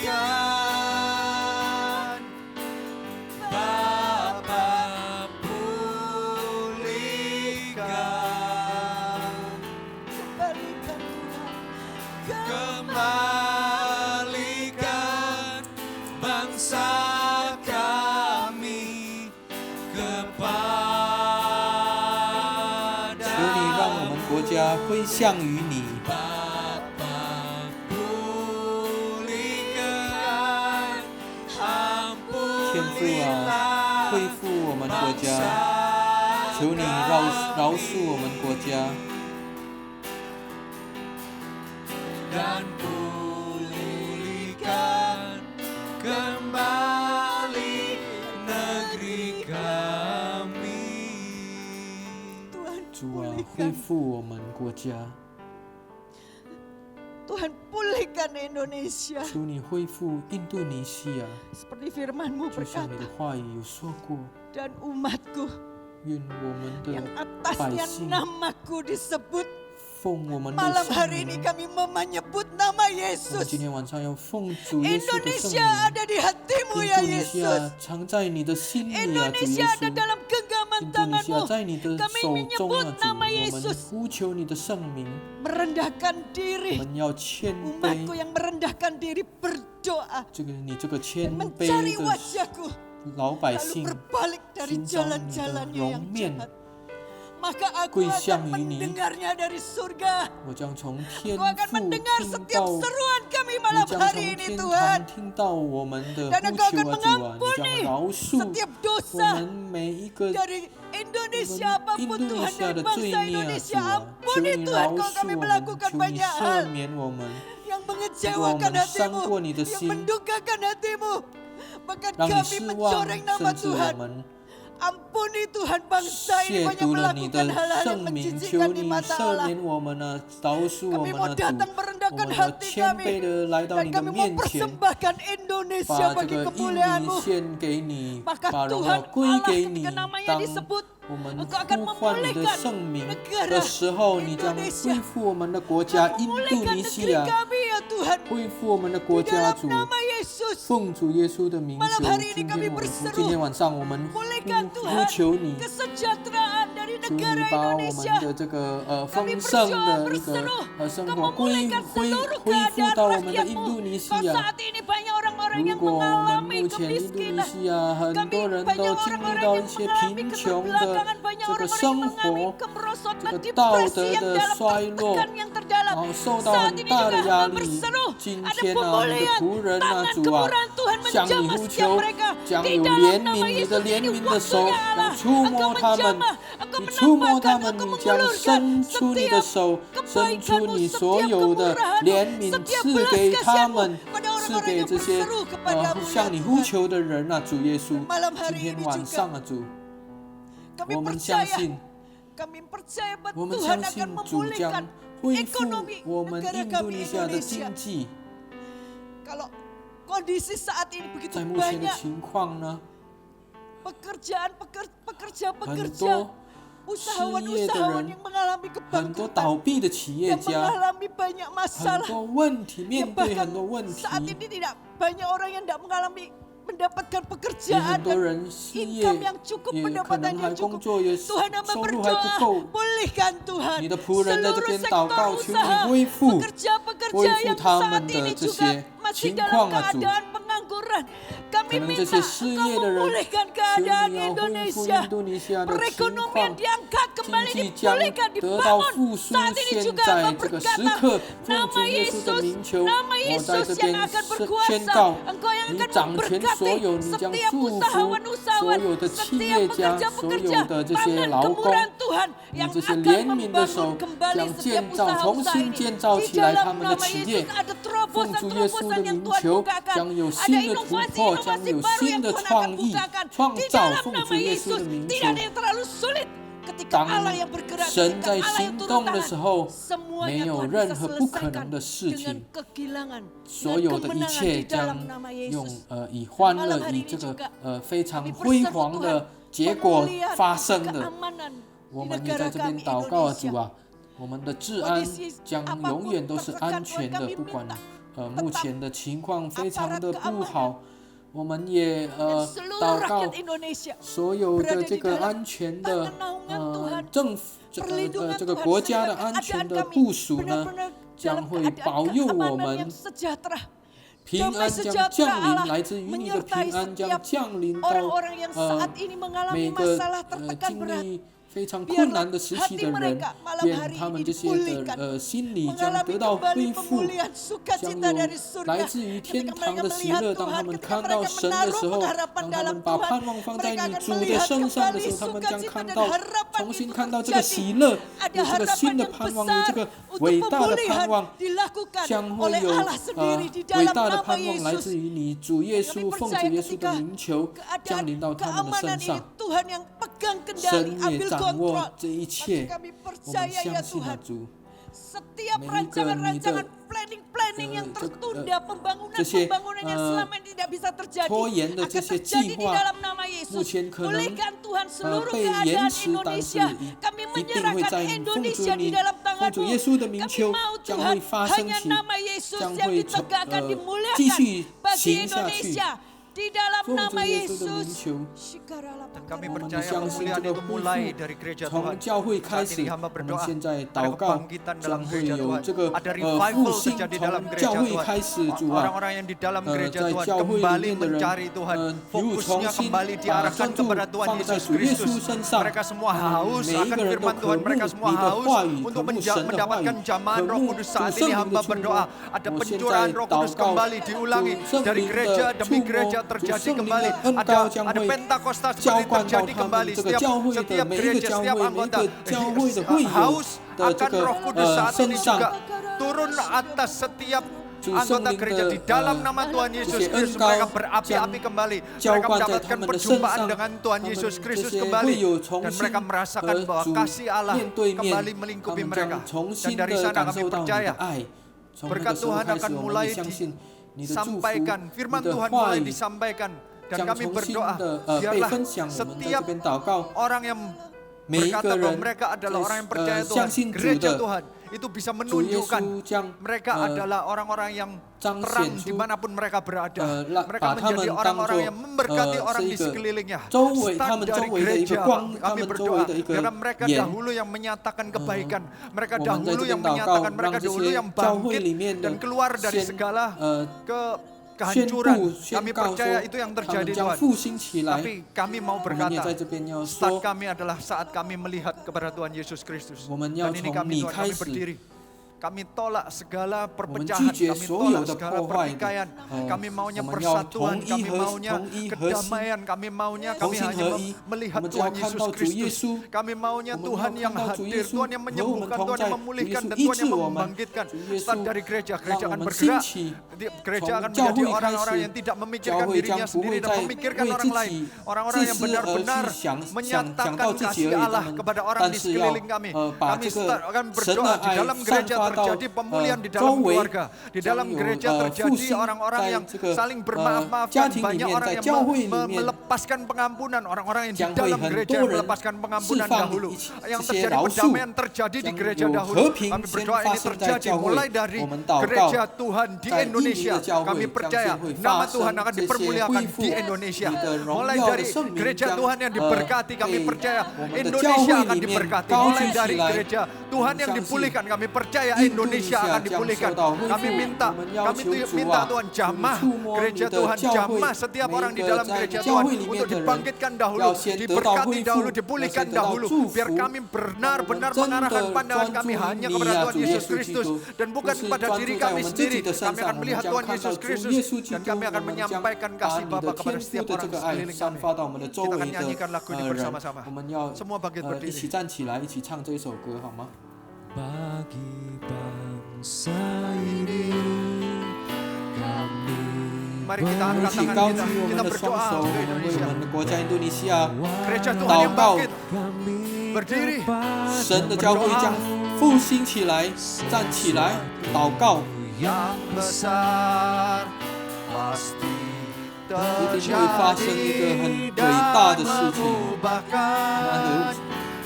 pulihkan, Bapa pulihkan. kembalikan bangsa kami kepada 求你让我们国家归向于你。 天父啊，恢复我们国家，求你饶恕我们国家。 dan pulihkan kembali negeri kami. 主啊，恢复我们国家， Tuhan pulihkan Indonesia. 求你恢复印度尼西亚， Seperti firman-Mu 就像 berkata, 你的话语有说过， dan umatku 愿我们 yang 的 atasnya 百姓 namaku disebut. 奉我们的 Malam 圣 hari ini 名。 kami menyebut nama 我们 Yesus. 今天晚上要奉主耶稣的圣 Indonesia 名。 ada di hatimu 印 ya 度尼西 Yesus. 亚藏在你的心里啊，主耶 Indonesia ada 稣。 dalam genggaman 印度尼西亚 tanganmu. 在你的 Kami 手中啊， menyebut 主， nama 我们 Yesus. 呼求你的圣名， Merendahkan 我 diri. 们要谦 Umatku 卑。 yang merendahkan diri berdoa. 你这个谦 Dan 卑 mencari 的 wajahku. 老百 Lalu 姓， berbalik dari 寻找你的 jalan-jalannya 容 yang 面， jahat. Maka aku 归向 akan 于你。 mendengarnya dari surga. 我将从天 Aku akan 父 mendengar 听 setiap 到， seruan kami 你 malam 将 hari 从 ini 天 Tuhan. 堂听到我们的 Dan 呼 Engkau 求 akan 啊，主啊，你将 mengampuni 饶恕 setiap 我 dosa 们每一个 dari Indonesia 印 apapun 度尼 Tuhan 西亚 dari 的罪 bangsa 孽啊，主 Indonesia. 啊，求 Ampuni 你 Tuhan 饶 kalau 恕 kami 我们， melakukan 求你 banyak 赦 hal 免我们， yang 如果我 mengecewakan 们伤 hatimu, 过你的 yang 心， mendukakan hatimu. Bahkan 让你 kami 失望， mencoreng nama 甚至我 Tuhan. 们 Ampuni Tuhan bangsa ini 亵 banyak 渎了你的 melakukan hal-hal yang 圣名，求 menjijikkan di 你 mata 赦 Allah. 免我们呢，饶恕我 Kami 们 mau 呢，主， datang 我 merendahkan 们要 hati 谦卑 kami 的来到 dan 你的 kami mau 面前。 persembahkan Indonesia 把这 bagi 个印尼 kemuliaan-Mu. 献给你， Maka 把荣 Tuhan 耀归 Allah 给你。 ketika namanya 当 disebut, 我们 Engkau akan 呼唤你的 memulihkan 圣名 negara 的时候，你将 Indonesia. 恢复我们的国家印度 Memulihkan 尼西 negeri 亚， kami ya Tuhan. 恢复我们的国 Di 家 dalam 主。 nama Yesus. 奉主耶稣的名 Malam 求， hari ini 今 kami 天 berseru, 今天晚上我们 Pulihkan 呼 Tuhan 求你， kesejahteraan dari 求你 negara 把我们 Indonesia. 的这个 Kami 丰盛的 berdoa 一个 berseru, 生 Kau 活恢 memulihkan 恢 seluruh 恢复 keadaan 到我们的印度 rakyatmu. 尼西 Kau 亚。 saat ini banyak orang-orang 如 yang 果我们 mengalami 目前印度尼 kemiskinan. 西亚很 Kami 多人 banyak 都经历 orang-orang 到 yang 一些 mengalami 贫穷的 keterbelakangan, banyak 这个 orang-orang 生 yang mengalami 活， kemerosotan, 这个道 depresi 德 yang 的 dalam 衰落， tertekan yang terdalam. 然后受到 Saat 很 ini 大 juga 的压 hamba 力。 berseru, 今 ada 天啊，你的 pemulihan, 仆人啊， tangan 主啊， kemurahan Tuhan 向你 menjamah 呼 setiap 求， mereka. 将 Di 有 dalam 怜 nama 悯，你的 Yesus 怜 ini 悯的手 waktunya 将 Allah. 触 Engkau 摸他们， menjamah, Engkau 你触摸他 menambahkan, 们， Engkau 你将 mengulurkan 伸出你的 setiap 手，伸出 kebaikanmu, 你所 setiap 有的 kemurahanmu, 怜悯 setiap 赐 belas 给他 kasihanmu 们， pada 赐 orang-orang 给 yang 这些 berseru kepadamu ya 向你呼 Tuhan. 求的人啊，主耶稣。 Malam 今 hari 天 ini 晚 juga 上啊，主， kami 我们相 percaya, 信。 kami percaya 我们 Tuhan 相 akan 信主 memulihkan 将恢复 ekonomi 我们 negara 印度 kami 尼西亚的 Indonesia. 经济。 Kalau kondisi saat ini begitu 在目前的 banyak 情况呢， pekerjaan 很 pekerja-pekerja, 多 usahawan-usahawan yang mengalami 很多 kebangkrutan, 倒闭的企业 yang 家， mengalami banyak 很 masalah, 多问题， yang 面对 bahkan 很多问题， saat ini tidak banyak orang yang tidak mengalami mendapatkan 也 pekerjaan 很多 dan 人失业， income yang cukup, 也可 pendapatan 能 yang 还工 cukup. 作也 Tuhan hamba 收入还不 berdoa, 够。 pulihkan Tuhan 你的仆人在这 seluruh 边 sektor 祷告，求你 usaha, 恢复， pekerja-pekerja 恢复 yang 他 saat 们 ini 的这 juga 些 masih 情 dalam 况啊，主。 keadaan pengangguran. Kami 可能这 minta 些失 Engkau 业的人， memulihkan 求 keadaan 你要恢复 Indonesia. 印度尼西亚的情 Perekonomian 况， diangkat 经 kembali, 济将 dipulihkan, 得到 dibangun. 复苏。 Saat ini 现 juga 在 hamba 这个时 berkata, 刻，奉 nama 主耶稣的 Yesus, 名求， nama 我在 Yesus 这 yang 边 akan 宣 berkuasa. 告， Engkau yang 你 akan 掌权所 memberkati 有，你将 setiap 祝福 usahawan-usahawan, 所有的企 setiap 业家，所 pekerja-pekerja, 有的这些 tangan 劳工。 kemurahan Tuhan 你 yang 这些 akan 怜悯的手 membangun kembali 将 setiap 建造，重 usaha-usaha 新 ini. 建造 Di 起来他 dalam 们的 nama 企业 Yesus。ada 奉主耶稣的 terobosan-terobosan yang 名 Tuhan 求， bukakan. 将有 Ada 新的突 inovasi 破，将 inovasi 有 baru 新 yang 的 Tuhan akan 创意 bukakan. 创 Di 造。 dalam 奉 nama 主耶稣的 Yesus 名 tidak 求 ada，yang terlalu sulit. Ketika 当 Allah yang bergerak, 神 ketika 在 Allah yang 行 turun 动的 tangan, 时候，没 semuanya 有 Tuhan 任 bisa 何不可 selesaikan 能的事 dengan 情。 kegilangan, 所 dengan 有的一 kemenangan 切 di dalam 将 nama 用 Yesus. 以欢乐， Malam hari 以 ini 这个 juga 非常 kami 辉 berseru 煌 Tuhan, 的结果 pemulihan, 发生的。 keamanan 我 di 们也 negara 在这边 kami 祷告啊，主 Indonesia. 啊，我们的治安 Kondisi 将 apapun 永远都是 tertekan, 安全 Tuhan 的， kami 不管 minta 目前的情况非常的 aparat 不好，我们也 dan seluruh 祷告 rakyat Indonesia 所有的这个安全的政府这个国家的安全的部署呢， dalam keadaan keamanan yang sejahtera. 平安将降临，来自于你的平安将降临到每个经历非常困难的时期的人，愿他们这些的心里将得到恢复，将有来自于天堂的喜乐。当他们看到神的时候，当他们把盼望放在你主的身上的时候，他们将看到重新看到这个喜乐，有这个新的盼望，有这个伟大的盼望，将会有伟大的盼望来自于你主耶稣，奉主耶稣的名求降临到他们的身上。神也掌握这一切，我们相信了主。 Setiap rancangan-rancangan planning-planning yang tertunda, pembangunan yang selama ini tidak bisa terjadi, akan terjadi di dalam nama Yesus. Pulihkan Tuhan seluruh keadaan Indonesia. Kami menyerahkan Indonesia di dalam tangan Tuhan. Kami mau Tuhan, hanya nama Yesus yang ditegakkan, dimuliakan bagi Indonesia. Di dalam nama Yesus. Dan kami percaya kemuliaan itu mulai dari gereja Tuhan. Saat ini hamba berdoa, ada kebangkitan dalam gereja Tuhan. Ada revival terjadi dalam gereja Tuhan. Orang-orang yang di dalam gereja Tuhan kembali mencari Tuhan. Fokusnya kembali diarahkan kepada Tuhan Yesus Kristus. Mereka semua haus akan firman Tuhan. Mereka semua haus untuk mendapatkan jamahan Roh Kudus. Saat ini hamba berdoa, ada pencurahan Roh Kudus kembali diulangi dari gereja demi gereja terjadi kembali. Ada Pentakosta seperti terjadi kembali. Setiap gereja, setiap anggota haus akan Roh Kudus saat ini juga turun atas setiap anggota gereja di dalam nama Tuhan Yesus Kristus. Mereka berapi-api kembali. Mereka mendapatkan perjumpaan dengan Tuhan Yesus Kristus kembali. Dan mereka merasakan bahwa kasih Allah kembali melingkupi mereka. Dan dari sana kami percaya berkat Tuhan akan mulai disampaikan, firman Tuhan mulai disampaikan, dan kami berdoa biarlah setiap orang yang berkata bahwa mereka adalah orang yang percaya Tuhan, gereja Tuhan itu bisa menunjukkan mereka adalah orang-orang yang terang dimanapun mereka berada. Mereka menjadi orang-orang yang memberkati orang di sekelilingnya. Start dari gereja, kami berdoa karena mereka dahulu yang menyatakan kebaikan, mereka dahulu yang menyatakan, mereka dahulu yang bangkit dan keluar dari segala kehancuran. Kami percaya itu yang terjadi Tuhan. Tapi kami mau berkata, start kami adalah saat kami melihat kepada Tuhan Yesus Kristus. Dan ini kami Tuhan, kami berdiri. Kami tolak segala perpecahan, kami tolak segala pertikaian. Kami maunya persatuan, kami maunya kedamaian, kami hanya melihat Tuhan Yesus Kristus. Kami maunya Tuhan yang hadir, Tuhan yang menyembuhkan, Tuhan yang memulihkan, dan Tuhan yang membangkitkan. Start dari gereja, gereja akan bergerak. Gereja akan menjadi orang-orang yang tidak memikirkan dirinya sendiri dan memikirkan orang lain. Orang-orang yang benar-benar menyatakan kasih Allah kepada orang di sekeliling kami. Kami akan berdoa di dalam gereja terjadi pemulihan di dalam keluarga. Di dalam gereja terjadi orang-orang yang saling bermaaf-maafan. Banyak orang yang melepaskan pengampunan. Orang-orang yang di dalam gereja melepaskan pengampunan dahulu. Yang terjadi pendamaian terjadi di gereja dahulu. Kami berdoa ini terjadi mulai dari gereja Tuhan di Indonesia. Kami percaya nama Tuhan akan dipermuliakan di Indonesia. Mulai dari gereja Tuhan yang diberkati, kami percaya Indonesia akan diberkati. Mulai dari gereja Tuhan yang dipulihkan, kami percaya Indonesia akan dipulihkan. Kami minta Tuhan jamah gereja Tuhan, jamah setiap orang di dalam gereja Tuhan untuk dibangkitkan dahulu, diberkati dahulu, dipulihkan dahulu. Biar kami benar-benar mengarahkan pandangan kami hanya kepada Tuhan Yesus Kristus dan bukan kepada diri kami sendiri. Kami akan melihat Tuhan Yesus Kristus dan kami akan menyampaikan kasih Bapa kepada setiap orang sekeliling kami. Kita akan nyanyikan lagu ini bersama-sama. Semua bangkit berdiri. 一起唱这首歌好吗？ Bagi bangsa ini kami Mari kita angkat tangan kita berdoa untuk Indonesia. Gereja Tuhan yang bangkit, berdiri. 神的教会将复兴起来，站起来，祷告。 Yang besar pasti terjadi dalam bahkan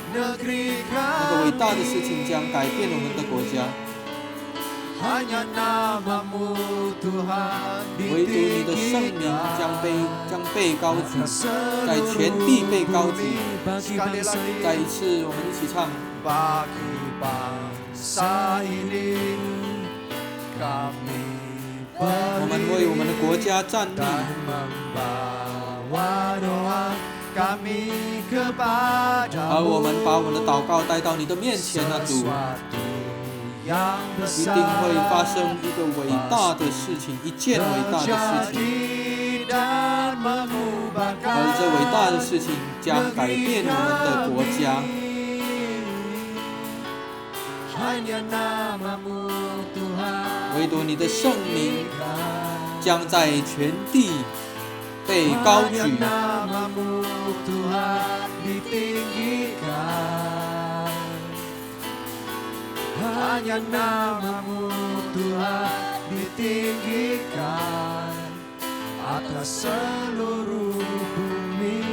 negeri kami. 那个伟大的事情将改变我们的国家。 Hanya namamu Tuhan 唯独你的圣名将被高举，在全地被高举。 Sekali lagi 再一次，我们一起唱。 Bagi bangsa ini 我们为我们的国家站立， 而我们把我们的祷告带到你的面前啊，主，一定会发生一个伟大的事情，一件伟大的事情，而这伟大的事情将改变我们的国家。唯独你的圣名将在全地被高举。Hanya namamu Tuhan ditinggikan atas seluruh bumi.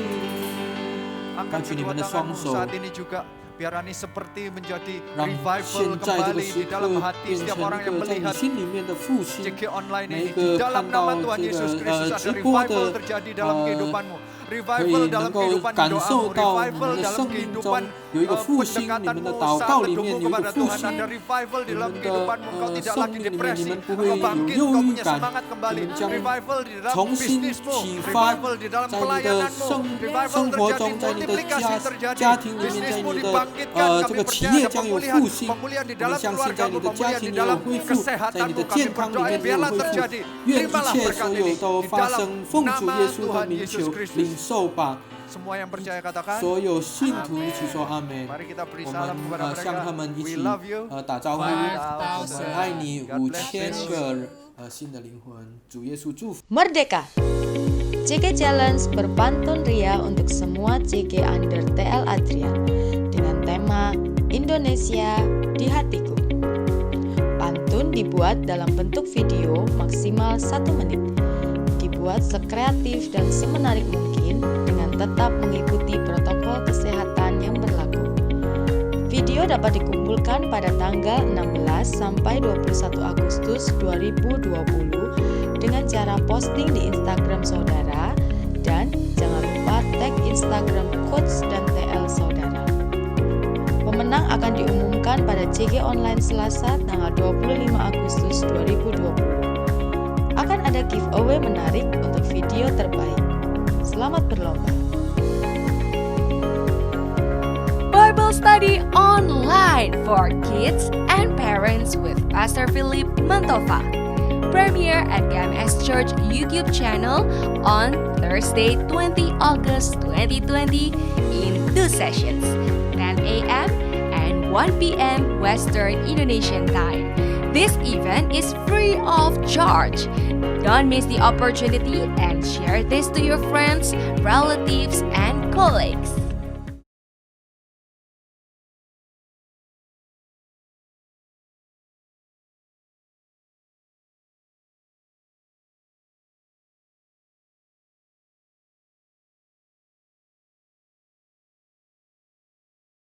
Angkat kedua tanganmu saat ini juga. Biar ini seperti menjadi revival kembali di dalam hati setiap orang yang melihat CG online ini. Di dalam nama Tuhan Yesus Kristus ada revival terjadi dalam kehidupanmu. Revival dalam kehidupan doamu, revival dalam kehidupan pendekatanmu saat berdoa kepada Tuhan. Ada revival di dalam kehidupanmu, kau tidak lagi depresi, kau bangkit, kau punya semangat kembali. Revival di dalam bisnismu, revival di dalam pelayananmu, revival terjadi, multiplikasi terjadi, bisnismu dibangkitkan, kami percaya pemulihan di dalam keluargamu, pemulihan di dalam kesehatanmu, kami berdoa biarlah terjadi. Terimalah berkat ini di dalam nama Tuhan Yesus Kristus. Semua yang percaya katakan 所有信徒一起说阿门。 Mari kita beri 我 salam 们 kepada 向他 mereka. 们一 We 起 love you. 打招呼，我 5,000. 们爱你 God bless 5000个新的灵魂，主耶稣祝福。 Merdeka! CG Challenge berpantun ria untuk semua CG under TL Adrian dengan tema Indonesia di hatiku. Pantun dibuat dalam bentuk video maksimal 1 menit. Dibuat sekreatif dan semenarik mungkin dengan tetap mengikuti protokol kesehatan yang berlaku. Video dapat dikumpulkan pada tanggal 16 sampai 21 Agustus 2020 dengan cara posting di Instagram saudara dan jangan lupa tag Instagram Coach dan TL saudara. Pemenang akan diumumkan pada CG Online Selasa tanggal 25 Agustus 2020. Akan ada giveaway menarik untuk video terbaik. Selamat berlomba. Bible Study Online for Kids and Parents with Pastor Philip Mantova. Premiere at GMS Church YouTube channel on Thursday 20 August 2020 in 2 sessions, 10 a.m. and 1 p.m. Western Indonesian Time. This event is free of charge. Don't miss the opportunity and share this to your friends, relatives, and colleagues.